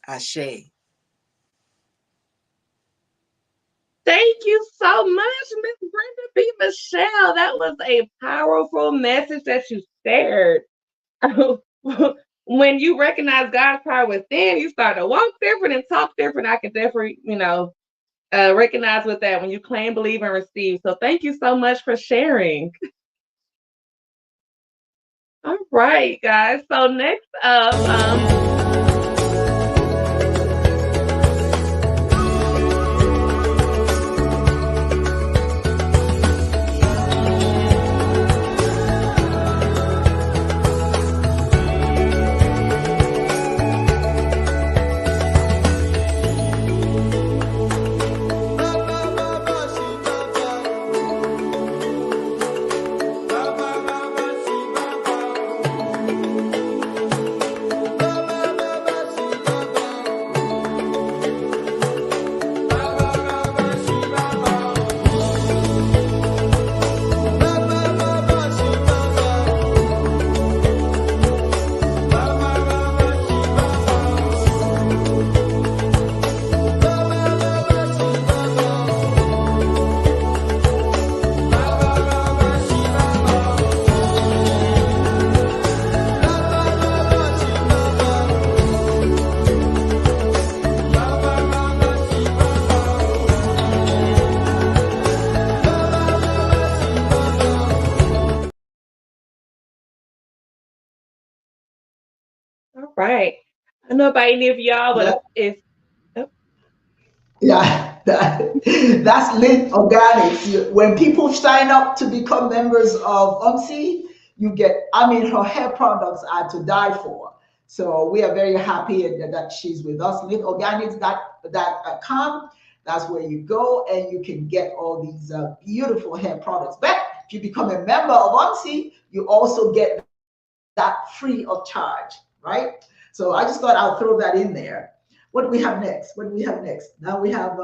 Ashe. Thank you so much, Miss Brenda B. Michelle. That was a powerful message that you shared. When you recognize God's power within, you start to walk different and talk different. I can definitely, recognize with that when you claim, believe, and receive. So thank you so much for sharing. All right, guys. So next up, right. I don't know about any of y'all, but Yeah, it's oh, yeah, that's lit organics. When people sign up to become members of UMC, you get, I mean, her hair products are to die for. So we are very happy that she's with us. Lit Organics, that com, that's where you go and you can get all these beautiful hair products. But if you become a member of UMC, you also get that free of charge, right? So I just thought I'll throw that in there. What do we have next? What do we have next? Now we have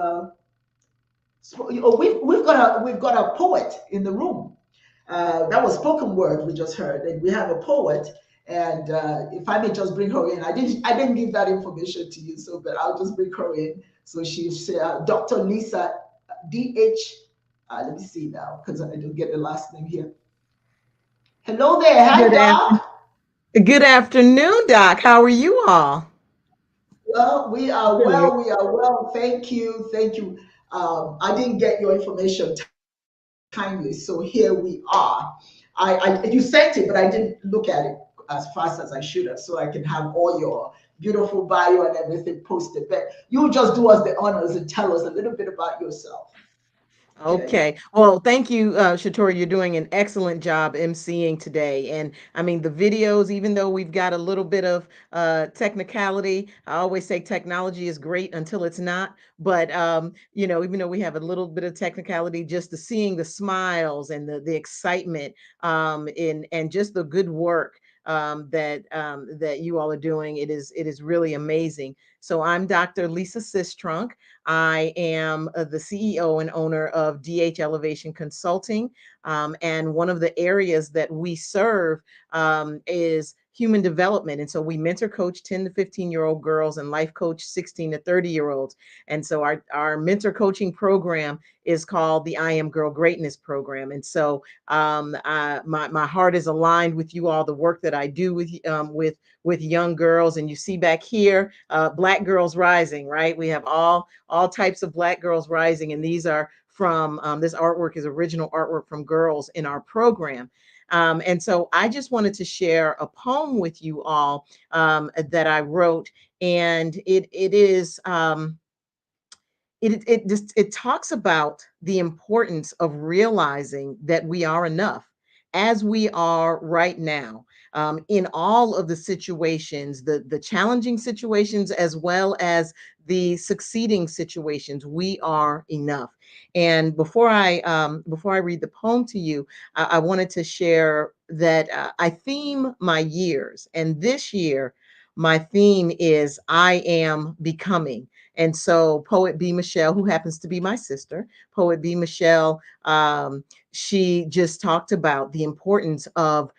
we've got a poet in the room. That was spoken word we just heard, and we have a poet. And if I may just bring her in, I didn't give that information to you, so but I'll just bring her in. So she's Dr. Lisa D.H. Let me see now because I don't get the last name here. Hello there, hi Good afternoon. Doc. Good afternoon, Doc. How are you all? Well, we are Good. well. We are well. Thank you. Thank you. I didn't get your information timely, so here we are. You sent it, but I didn't look at it as fast as I should have, so I can have all your beautiful bio and everything posted. But you just do us the honors and tell us a little bit about yourself. Okay. Okay. Well, thank you, Shatori. You're doing an excellent job emceeing today. And I mean, the videos, even though we've got a little bit of technicality, I always say technology is great until it's not. But, even though we have a little bit of technicality, just the seeing the smiles and the excitement and just the good work that you all are doing, it is really amazing. So I'm Dr. Lisa Sistrunk. I am the CEO and owner of DH Elevation Consulting. And one of the areas that we serve is human development. And so we mentor coach 10 to 15-year-old girls and life coach 16 to 30-year-olds. And so our mentor coaching program is called the I Am Girl Greatness Program. And so my heart is aligned with you all, the work that I do with young girls. And you see back here, Black Girls Rising, right? We have all types of Black girls rising, and these are from this artwork is original artwork from girls in our program. And so I just wanted to share a poem with you all that I wrote, and it talks about the importance of realizing that we are enough as we are right now, in all of the situations, the challenging situations as well as the succeeding situations. We are enough. And before I read the poem to you, I wanted to share that I theme my years, and this year my theme is I am becoming. And so Poet B. Michelle, who happens to be my sister, Poet B. Michelle, she just talked about the importance of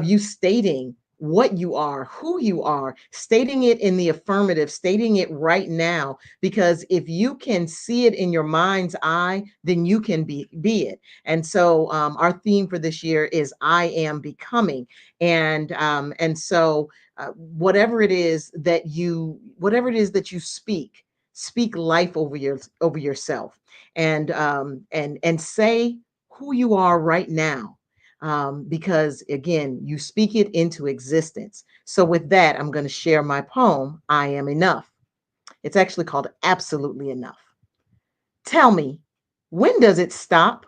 you stating what you are, who you are, stating it in the affirmative, stating it right now, because if you can see it in your mind's eye, then you can be it. And so our theme for this year is I am becoming. And so whatever it is that you speak life over yourself, and say who you are right now, because again, you speak it into existence. So with that, I'm going to share my poem, I Am Enough. It's actually called Absolutely Enough. Tell me, when does it stop?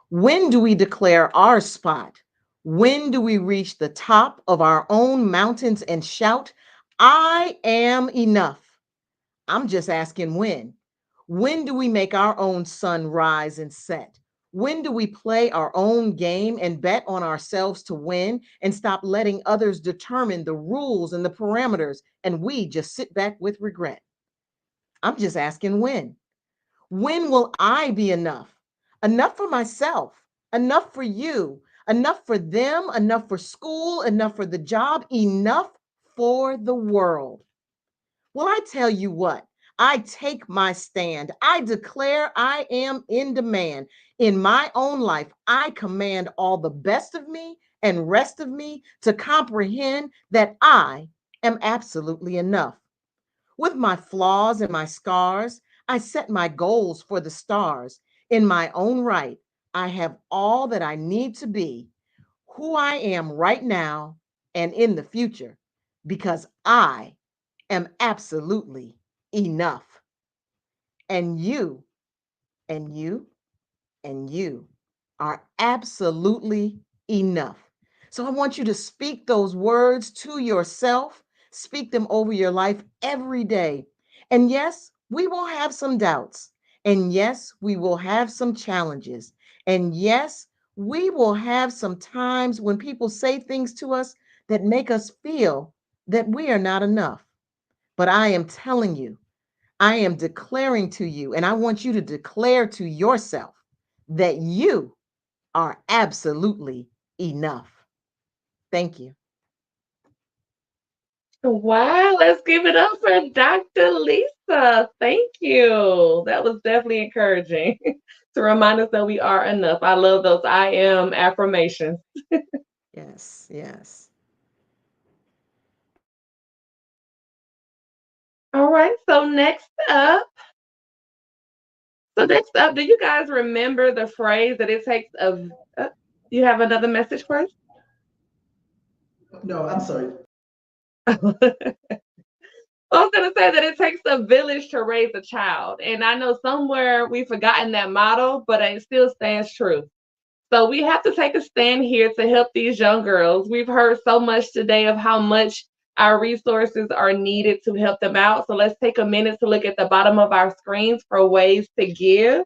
When do we declare our spot? When do we reach the top of our own mountains and shout, I am enough? I'm just asking when. When do we make our own sun rise and set? When do we play our own game and bet on ourselves to win and stop letting others determine the rules and the parameters and we just sit back with regret? I'm just asking when. When will I be enough? Enough for myself, enough for you, enough for them, enough for school, enough for the job, enough for the world. Well, I tell you what, I take my stand. I declare I am in demand. In my own life, I command all the best of me and rest of me to comprehend that I am absolutely enough. With my flaws and my scars, I set my goals for the stars. In my own right, I have all that I need to be who I am right now and in the future. because I am absolutely enough. And you, and you, and you are absolutely enough. So I want you to speak those words to yourself, speak them over your life every day. And yes, we will have some doubts. And yes, we will have some challenges. And yes, we will have some times when people say things to us that make us feel that we are not enough. But I am telling you, I am declaring to you, and I want you to declare to yourself that you are absolutely enough. Thank you. Wow, let's give it up for Dr. Lisa. Thank you. That was definitely encouraging to remind us that we are enough. I love those I am affirmations. Yes, yes. All right, so next up, do you guys remember the phrase that it takes a you have another message for us? No, I'm sorry. I was going to say that it takes a village to raise a child. And I know somewhere we've forgotten that motto, but it still stands true. So we have to take a stand here to help these young girls. We've heard so much today of how much our resources are needed to help them out. So let's take a minute to look at the bottom of our screens for ways to give.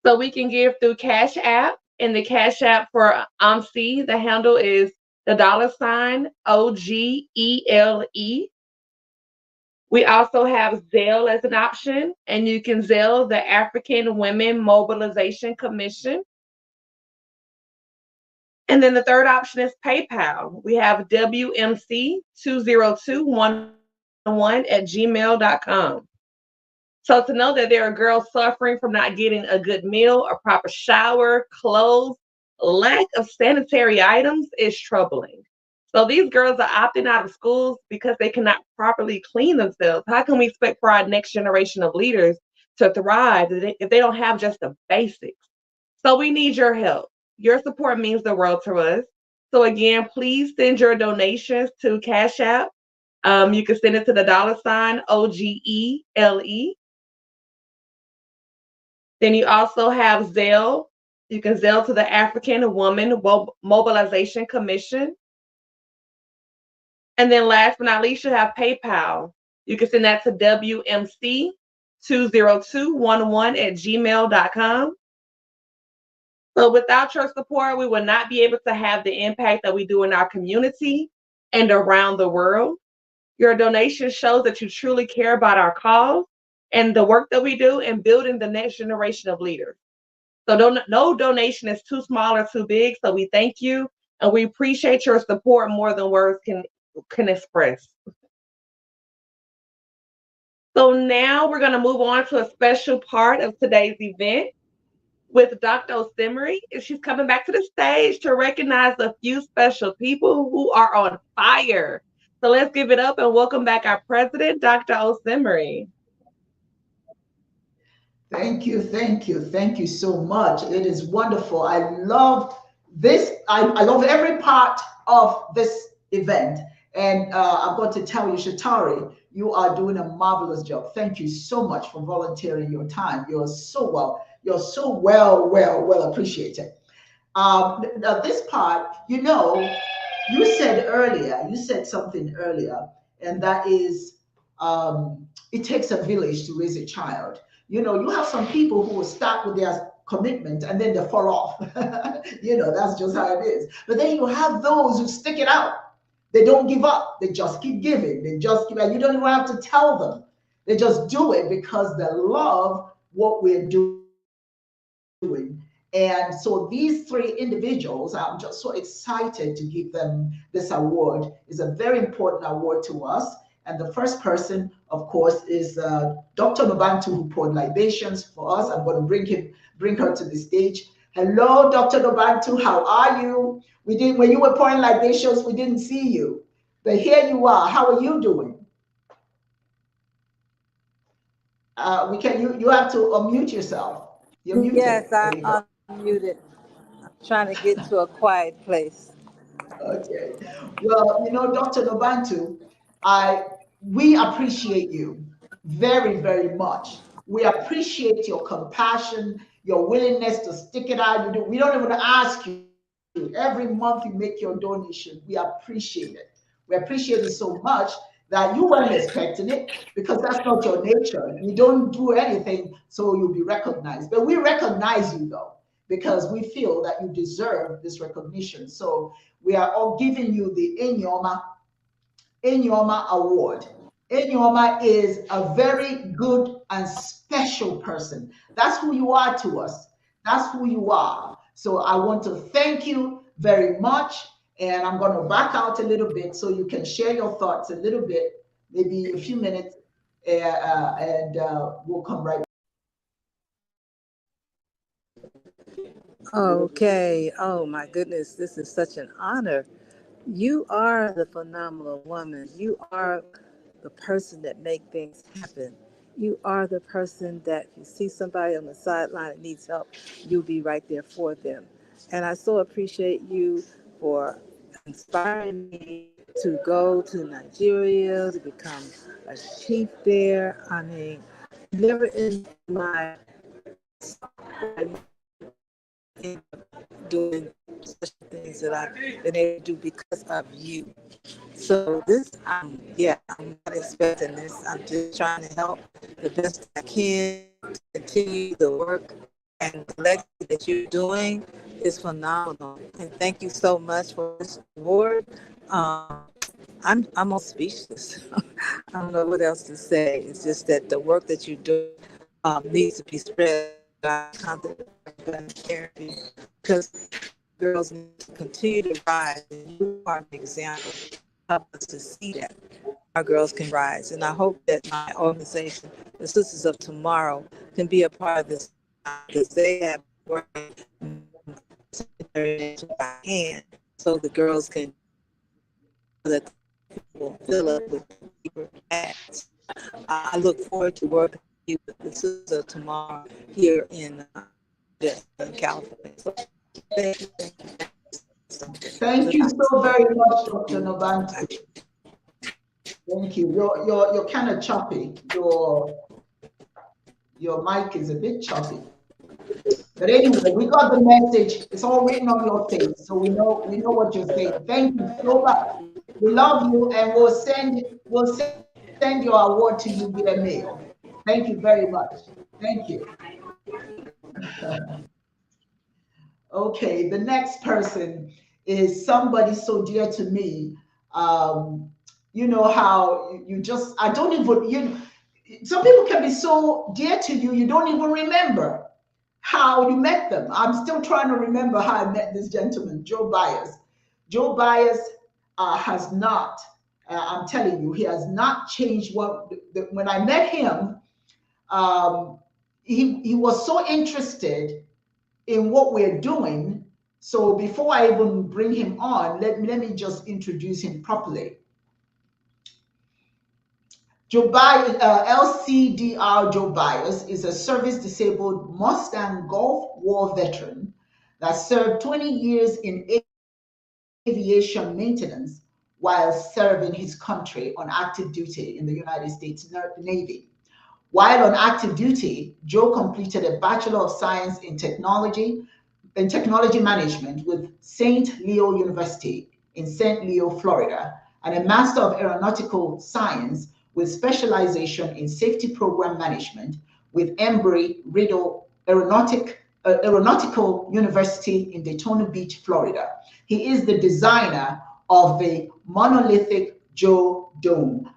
So we can give through Cash App. And the Cash App for AWMC, the handle is the $OGELE. We also have Zelle as an option, and you can Zelle the African Women Mobilization Commission. And then the third option is PayPal. We have WMC20211@gmail.com. So to know that there are girls suffering from not getting a good meal, a proper shower, clothes, lack of sanitary items is troubling. So these girls are opting out of schools because they cannot properly clean themselves. How can we expect for our next generation of leaders to thrive if they don't have just the basics? So we need your help. Your support means the world to us. So again, please send your donations to Cash App. You can send it to the $OGELE. Then you also have Zelle. You can Zelle to the African Women Mobilization Commission. And then last but not least, you have PayPal. You can send that to WMC20211@gmail.com. So without your support, we will not be able to have the impact that we do in our community and around the world. Your donation shows that you truly care about our cause and the work that we do in building the next generation of leaders. So no donation is too small or too big. So we thank you and we appreciate your support more than words can express. So now we're going to move on to a special part of today's event with Dr. Osemiri. She's coming back to the stage to recognize a few special people who are on fire. So let's give it up and welcome back our president, Dr. Osemiri. Thank you, thank you, thank you so much. It is wonderful. I love this. I love every part of this event. And I'm going to tell you, Shatari, you are doing a marvelous job. Thank you so much for volunteering your time. You're so well appreciated. Now this part, you said something earlier, and that is it takes a village to raise a child. You have some people who will start with their commitment and then they fall off. That's just how it is. But then you have those who stick it out. They don't give up. They just keep giving. They just keep, and you don't even have to tell them. They just do it because they love what we're doing. And so these three individuals, I'm just so excited to give them this award. It's a very important award to us. And the first person, of course, is Dr. Nobantu, who poured libations for us. I'm going to bring her to the stage. Hello, Dr. Nobantu, how are you? When you were pouring libations, we didn't see you. But here you are. How are you doing? You have to unmute yourself. You're muted. Yes, I'm unmuted. I'm trying to get to a quiet place. Okay. Well, Dr. Nobantu, We appreciate you very, very much. We appreciate your compassion, your willingness to stick it out. We don't even ask you. Every month you make your donation. We appreciate it. We appreciate it so much that you weren't expecting it because that's not your nature. You don't do anything so you'll be recognized. But we recognize you though, because we feel that you deserve this recognition. So we are all giving you the N.W.A.L.O.T.A Award. N.W.A.L.O.T.A is a very good and special person. That's who you are to us. That's who you are. So I want to thank you very much. And I'm going to back out a little bit so you can share your thoughts a little bit, maybe a few minutes, and we'll come right back. Okay. Oh my goodness, this is such an honor. You are the phenomenal woman. You are the person that make things happen. You are the person that if you see somebody on the sideline that needs help, you'll be right there for them. And I so appreciate you for inspiring me to go to Nigeria to become a chief there. I mean, never in my doing such things that I've been able to do because of you. So this, I'm not expecting this. I'm just trying to help the best I can to continue the work, and the legacy that you're doing is phenomenal. And thank you so much for this award. I'm almost speechless. I don't know what else to say. It's just that the work that you do needs to be spread. Therapy, because girls need to continue to rise, and you are an example. Help us to see that our girls can rise, and I hope that my organization, the Sisters of Tomorrow, can be a part of this because they have worked by hand, so the girls can that will fill up with paper bags. I look forward to working with you with the Sisters of Tomorrow here in California. So, thank you. Thank you so very much, Dr. Novantu. Thank you. You're kind of choppy. Your mic is a bit choppy. But anyway, we got the message. It's all written on your face, so we know what you're saying. Thank you so much. We love you, and we'll send your award to you via mail. Thank you very much. Thank you. Okay, the next person is somebody so dear to me. You know how you just, I don't even, some people can be so dear to you, you don't even remember how you met them. I'm still trying to remember how I met this gentleman, Joe Byers. Joe Byers has not, I'm telling you, he has not changed. When I met him, he was so interested in what we're doing. So before I even bring him on, let me just introduce him properly. Joe Byers, LCDR Joe Byers is a service-disabled Mustang Gulf War veteran that served 20 years in aviation maintenance while serving his country on active duty in the United States Navy. While on active duty, Joe completed a Bachelor of Science in Technology Management with St. Leo University in St. Leo, Florida, and a Master of Aeronautical Science with specialization in Safety Program Management with Embry-Riddle Aeronautical University in Daytona Beach, Florida. He is the designer of the monolithic Joe Dome.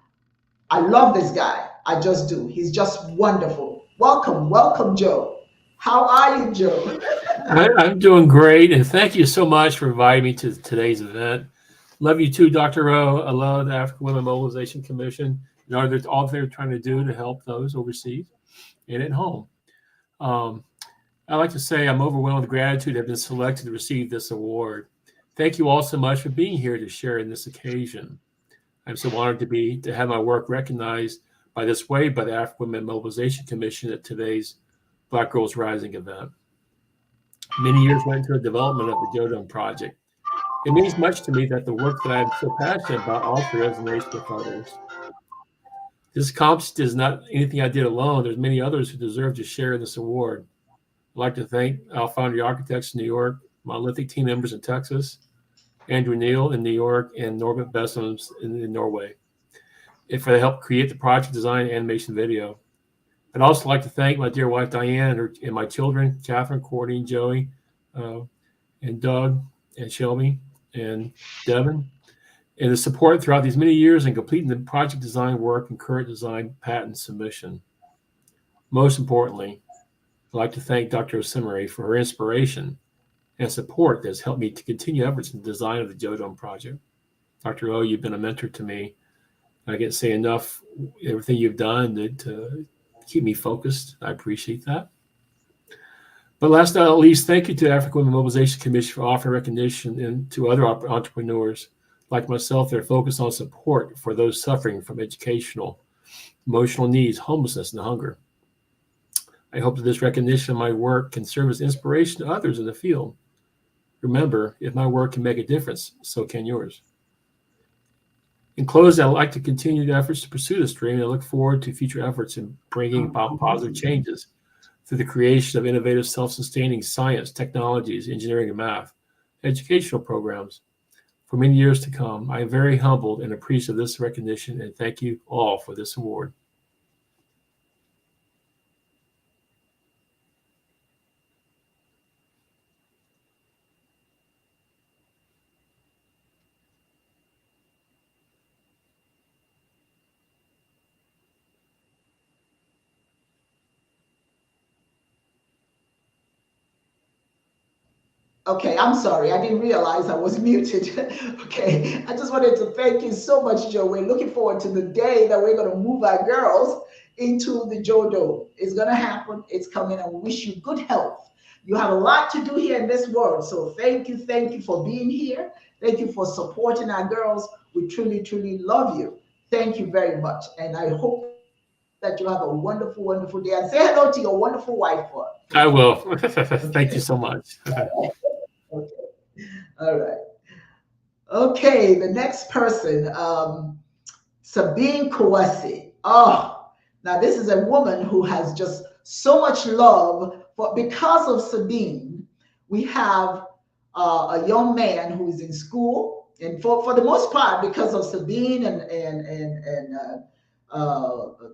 I love this guy. I just do. He's just wonderful. Welcome, Joe. How are you, Joe? I'm doing great, and thank you so much for inviting me to today's event. Love you too, Dr. O. I love the African Women Mobilization Commission and all they're trying to do to help those overseas and at home. I'd like to say I'm overwhelmed with gratitude to have been selected to receive this award. Thank you all so much for being here to share in this occasion. I'm so honored to have my work recognized by the African Women Mobilization Commission at today's Black Girls Rising event. Many years went into the development of the Joe Dome project. It means much to me that the work that I am so passionate about also resonates with others. This accomplishment is not anything I did alone. There's many others who deserve to share in this award. I'd like to thank Foundry Architects in New York, Monolithic team members in Texas, Andrew Neal in New York, and Norbert Bessems in Norway, and for the help create the project design animation video. I'd also like to thank my dear wife, Diane, and my children, Catherine, Courtney, Joey, and Doug, and Shelby, and Devin, and the support throughout these many years in completing the project design work and current design patent submission. Most importantly, I'd like to thank Dr. Osimiri for her inspiration and support that has helped me to continue efforts in the design of the Jodome project. Dr. O, you've been a mentor to me. I can't say enough everything you've done to keep me focused. I appreciate that. But last but not least, thank you to the African Women Mobilization Commission for offering recognition and to other entrepreneurs like myself that are focused on support for those suffering from educational, emotional needs, homelessness, and hunger. I hope that this recognition of my work can serve as inspiration to others in the field. Remember, if my work can make a difference, so can yours. In closing, I'd like to continue the efforts to pursue this dream, and I look forward to future efforts in bringing about positive changes through the creation of innovative, self-sustaining science, technologies, engineering, and math, educational programs. For many years to come, I am very humbled and appreciative of this recognition, and thank you all for this award. Okay, I'm sorry. I didn't realize I was muted. Okay, I just wanted to thank you so much, Joe. We're looking forward to the day that we're going to move our girls into the Jodome. It's going to happen. It's coming, and we wish you good health. You have a lot to do here in this world. So thank you for being here. Thank you for supporting our girls. We truly, truly love you. Thank you very much. And I hope that you have a wonderful, wonderful day. And say hello to your wonderful wife for us. I will. Thank you so much. Okay. All right. Okay, the next person, Sabine Kouassi. Oh, now this is a woman who has just so much love for, because of Sabine, we have a young man who is in school, and for the most part, because of Sabine and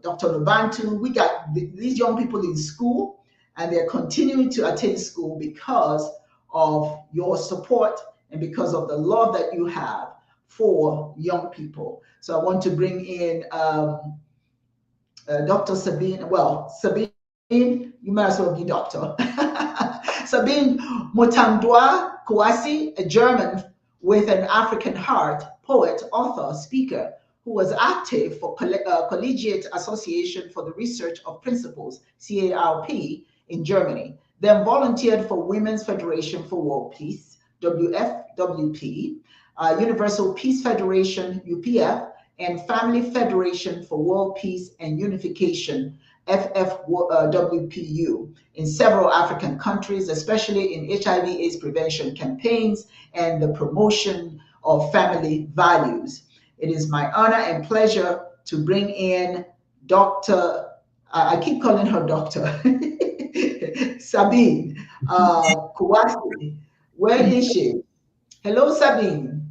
Dr. Lubantu, we got these young people in school, and they're continuing to attend school because of your support and because of the love that you have for young people. So I want to bring in Dr. Sabine. Well, Sabine, you might as well be doctor. Sabine N.W.A.L.O.T.A Kouassi, a German with an African heart, poet, author, speaker, who was active for Collegiate Association for the Research of Principles, CARP, in Germany. Then volunteered for Women's Federation for World Peace, WFWP, Universal Peace Federation, UPF, and Family Federation for World Peace and Unification, FFWPU, in several African countries, especially in HIV/AIDS prevention campaigns and the promotion of family values. It is my honor and pleasure to bring in Dr. I keep calling her Doctor, Sabine Kouassi. Where is she? Hello, Sabine.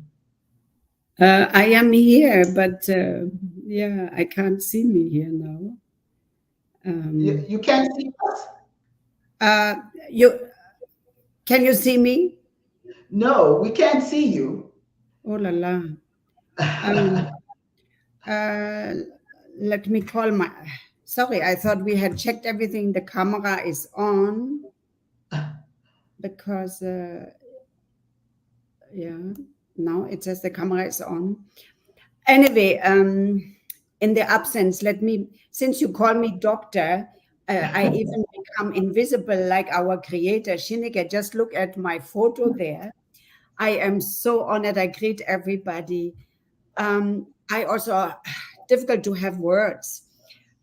I am here, but yeah, I can't see me here now. You can't see us? Can you see me? No, we can't see you. Oh la la. Let me call my. Sorry, I thought we had checked everything. The camera is on because yeah, now it says the camera is on. Anyway, in the absence, since you call me doctor, I even become invisible like our creator, Shineke. Just look at my photo there. I am so honored. I greet everybody. I also, difficult to have words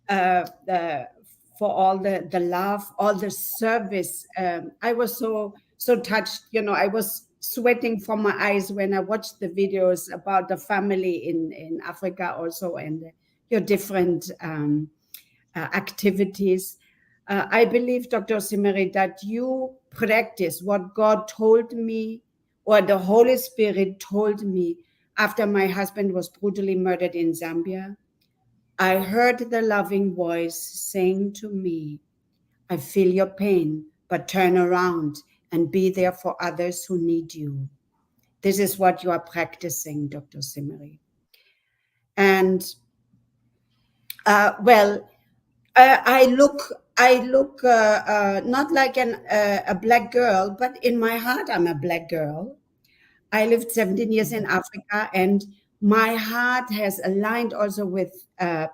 for all the love, all the service. I was so touched. You know, I was sweating from my eyes when I watched the videos about the family in Africa also, and your different activities. I believe, Dr. Simeri, that you practice what God told me, or the Holy Spirit told me after my husband was brutally murdered in Zambia. I heard the loving voice saying to me, I feel your pain, but turn around and be there for others who need you. This is what you are practicing, Dr. Simeri. And I look not like a black girl, but in my heart, I'm a black girl. I lived 17 years in Africa, and my heart has aligned also with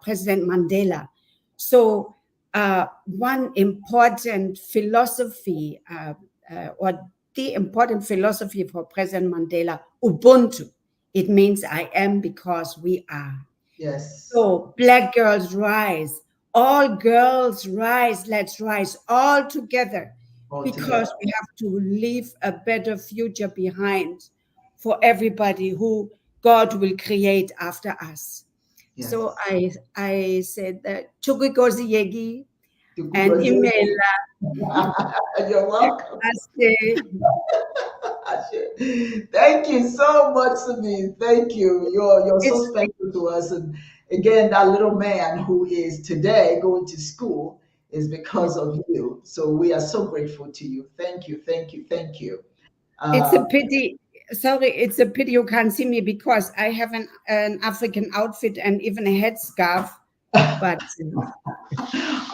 President Mandela. So one important philosophy, or the important philosophy for President Mandela, Ubuntu, it means I am because we are. Yes. So Black girls rise, all girls rise, let's rise all together, because we have to leave a better future behind for everybody who God will create after us. Yes. So I said that Chukikozi Yegi and Imela. You're welcome. Thank you so much, Sabine. Thank you. You're so special to us. And again, that little man who is today going to school is because of you. So we are so grateful to you. Thank you, thank you, thank you. It's a pity. Sorry, it's a pity you can't see me because I have an African outfit and even a headscarf. But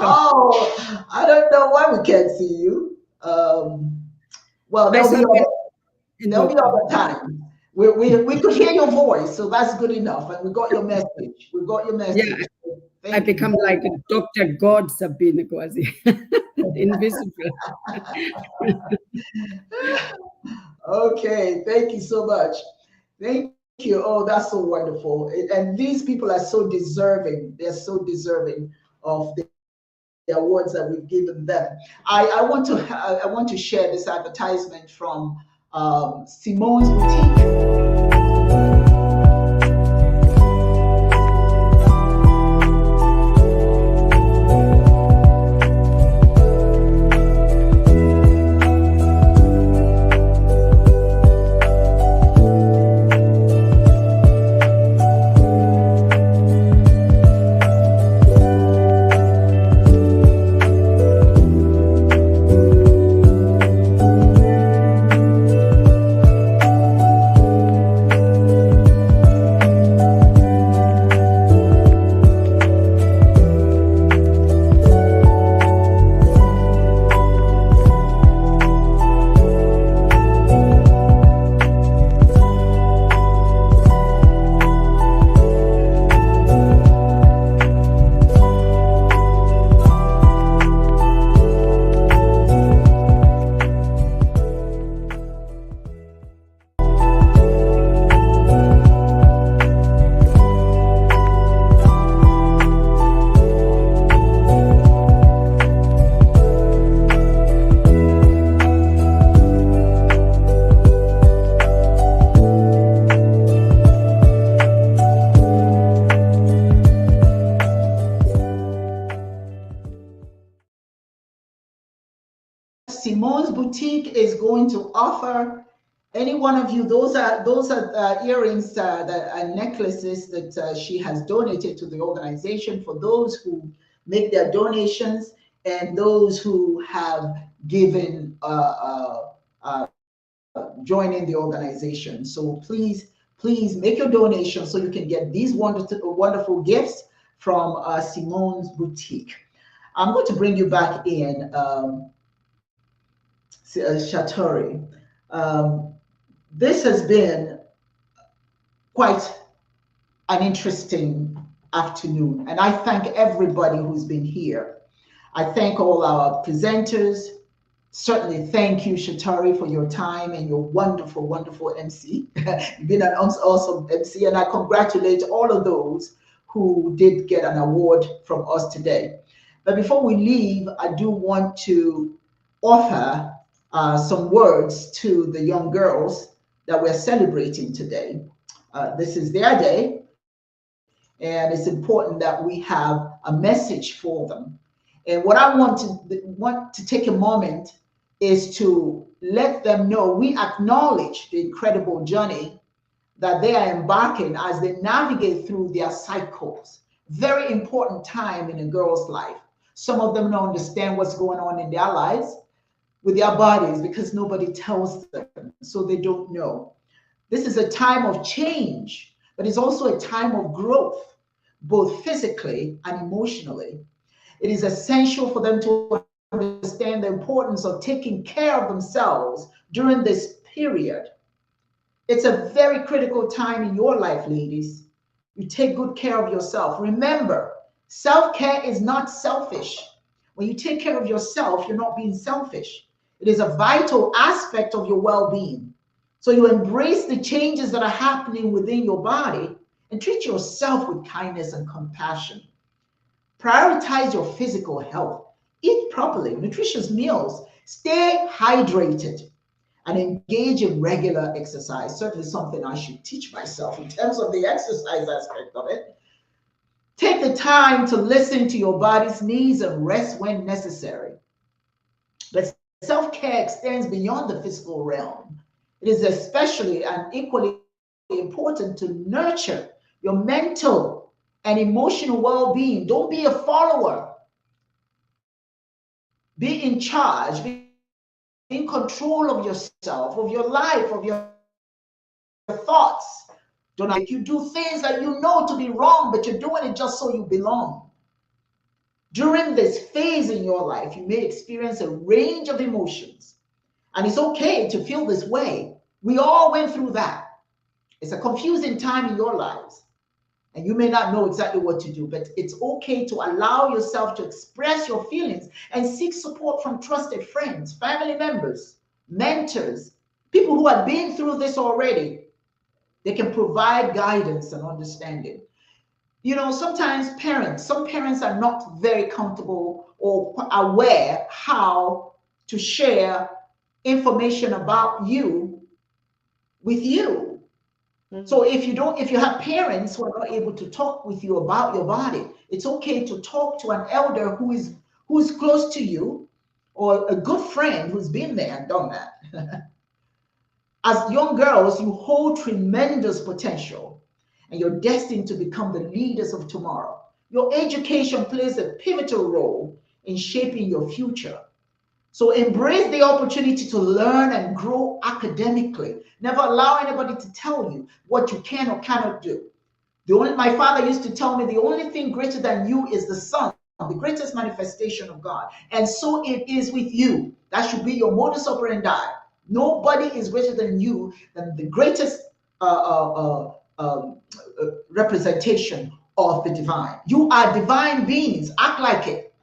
oh, I don't know why we can't see you. Well, there'll be other time. We could hear your voice, so that's good enough. And we got your message. We got your message. Yeah, I become like a Dr. God Sabine Kwazi. Invisible. Okay, thank you so much. Thank you. Oh, that's so wonderful. And these people are so deserving. They're so deserving of the awards that we've given them. I want to share this advertisement from Simone's Boutique. Simone's Boutique is going to offer any one of you. Those are earrings, necklaces that she has donated to the organization for those who make their donations and those who have given joining the organization. So please make your donation so you can get these wonderful gifts from Simone's Boutique. I'm going to bring you back in. Shatori. This has been quite an interesting afternoon, and I thank everybody who's been here. I thank all our presenters. Certainly thank you, Shatori, for your time and your wonderful, wonderful MC. You've been an awesome MC, and I congratulate all of those who did get an award from us today. But before we leave, I do want to offer some words to the young girls that we're celebrating today. This is their day, and it's important that we have a message for them. And what I want to take a moment is to let them know we acknowledge the incredible journey that they are embarking as they navigate through their cycles. Very important time in a girl's life. Some of them don't understand what's going on in their lives with their bodies because nobody tells them, so they don't know. This is a time of change, but it's also a time of growth, both physically and emotionally. It is essential for them to understand the importance of taking care of themselves during this period. It's a very critical time in your life, ladies. You take good care of yourself. Remember, self-care is not selfish. When you take care of yourself, you're not being selfish. It is a vital aspect of your well-being. So you embrace the changes that are happening within your body and treat yourself with kindness and compassion. Prioritize your physical health. Eat properly, nutritious meals. Stay hydrated and engage in regular exercise. Certainly something I should teach myself in terms of the exercise aspect of it. Take the time to listen to your body's needs and rest when necessary. But self-care extends beyond the physical realm. It is especially and equally important to nurture your mental and emotional well-being. Don't be a follower. Be in charge. Be in control of yourself, of your life, of your thoughts. Don't make you do things that you know to be wrong, but you're doing it just so you belong. During this phase in your life, you may experience a range of emotions, and it's okay to feel this way. We all went through that. It's a confusing time in your lives, and you may not know exactly what to do, but it's okay to allow yourself to express your feelings and seek support from trusted friends, family members, mentors, people who have been through this already. They can provide guidance and understanding. You know, sometimes some parents are not very comfortable or aware how to share information about you with you. So if you have parents who are not able to talk with you about your body, it's okay to talk to an elder who is close to you, or a good friend who's been there and done that. As young girls, you hold tremendous potential, and you're destined to become the leaders of tomorrow. Your education plays a pivotal role in shaping your future. So embrace the opportunity to learn and grow academically. Never allow anybody to tell you what you can or cannot do. My father used to tell me the only thing greater than you is the sun, the greatest manifestation of God. And so it is with you. That should be your modus operandi. Nobody is greater than you, than the greatest representation of the divine. You are divine beings. Act like it.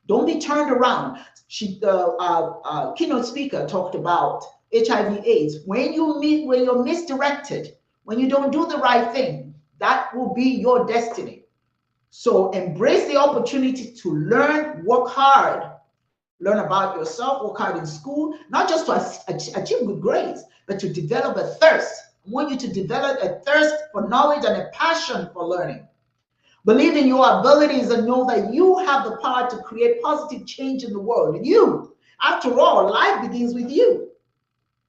Don't be turned around. Keynote speaker talked about HIV/AIDS. When you're misdirected, when you don't do the right thing, that will be your destiny. So embrace the opportunity to learn, work hard, learn about yourself, work hard in school, not just to achieve good grades, but to develop a thirst. I want you to develop a thirst for knowledge and a passion for learning. Believe in your abilities and know that you have the power to create positive change in the world. You, after all, life begins with you.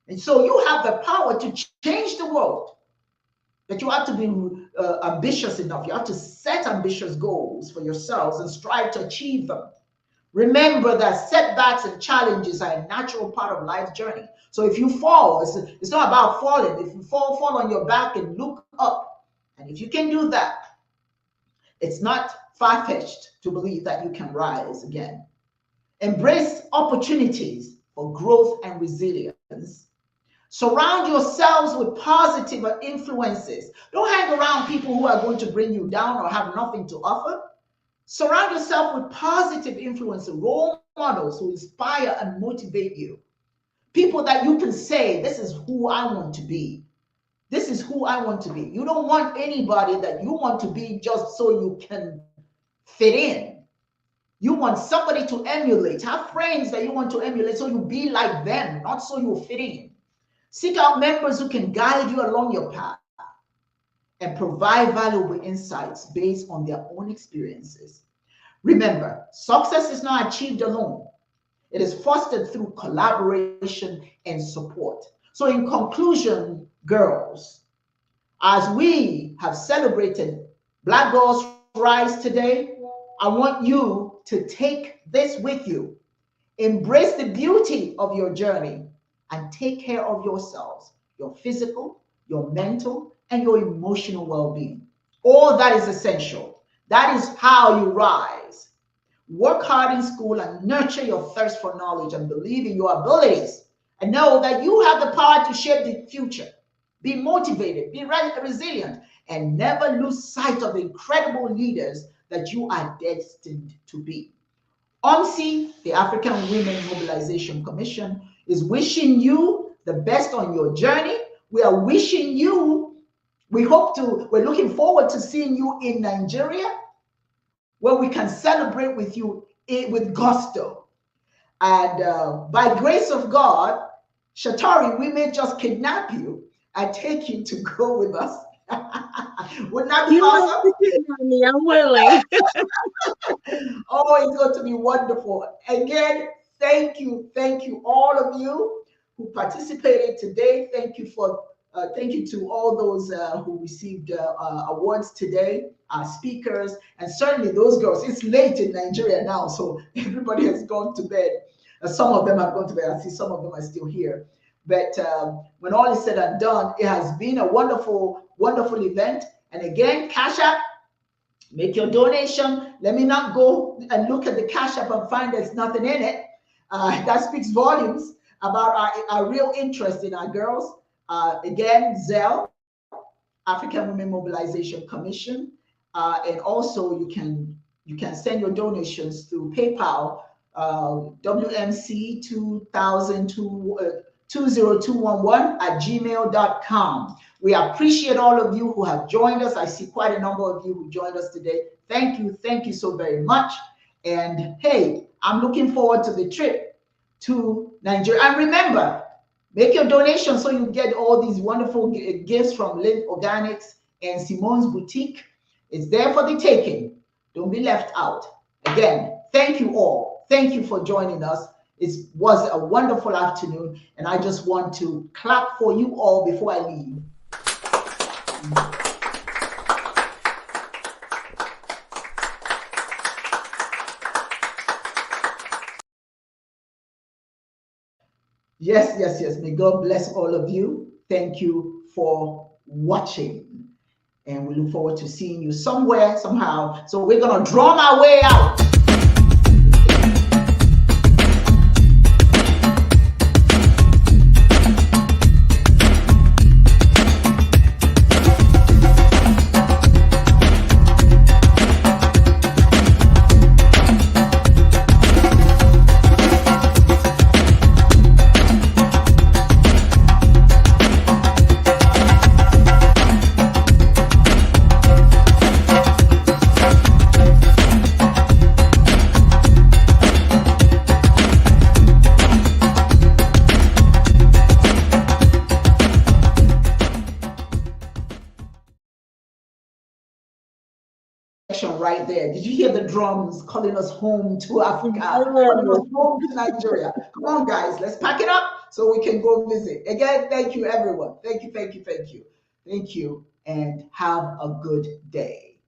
And so you have the power to change the world. But you have to be ambitious enough. You have to set ambitious goals for yourselves and strive to achieve them. Remember that setbacks and challenges are a natural part of life's journey. So if you fall, it's not about falling. If you fall on your back and look up. And if you can do that, it's not far-fetched to believe that you can rise again. Embrace opportunities for growth and resilience. Surround yourselves with positive influences. Don't hang around people who are going to bring you down or have nothing to offer. Surround yourself with positive influences, role models who inspire and motivate you. People that you can say, this is who I want to be. This is who I want to be. You don't want anybody that you want to be just so you can fit in. You want somebody to emulate. Have friends that you want to emulate so you be like them, not so you fit in. Seek out members who can guide you along your path and provide valuable insights based on their own experiences. Remember, success is not achieved alone. It is fostered through collaboration and support. So in conclusion, girls, as we have celebrated Black Girls Rise today, I want you to take this with you. Embrace the beauty of your journey and take care of yourselves, your physical, your mental, and your emotional well-being. All that is essential. That is how you rise. Work hard in school and nurture your thirst for knowledge and believe in your abilities. And know that you have the power to shape the future. Be motivated, be resilient, and never lose sight of the incredible leaders that you are destined to be. AWMC, the African Women Mobilization Commission, is wishing you the best on your journey. We are wishing you, we're looking forward to seeing you in Nigeria, where we can celebrate with you with gusto. And by grace of God, Shatari, we may just kidnap you and take you to go with us. Wouldn't that be awesome? Me, I'm willing. Oh, it's going to be wonderful. Again, thank you, all of you who participated today. Thank you to all those who received awards today, our speakers, and certainly those girls. It's late in Nigeria now, so everybody has gone to bed. Some of them have gone to bed. I see some of them are still here. But when all is said and done, it has been a wonderful, wonderful event. And again, Cash App, make your donation. Let me not go and look at the Cash App and find there's nothing in it. That speaks volumes about our real interest in our girls. Again, N.W.A.L.O.T.A, African Women Mobilization Commission. And also you can send your donations through PayPal, WMC 202211 at gmail.com. We appreciate all of you who have joined us. I see quite a number of you who joined us today. Thank you so very much. And hey, I'm looking forward to the trip to Nigeria. And remember, make your donation so you get all these wonderful gifts from Live Organics and Simone's Boutique. It's there for the taking. Don't be left out. Again, thank you all. Thank you for joining us. It was a wonderful afternoon, and I just want to clap for you all before I leave. Yes. May God bless all of you. Thank you for watching. And we look forward to seeing you somewhere, somehow. So we're going to drum our way out. Right there. Did you hear the drums calling us home to Africa, calling us home to Nigeria? Come on, guys, let's pack it up so we can go visit. Again, thank you, everyone. Thank you, and have a good day.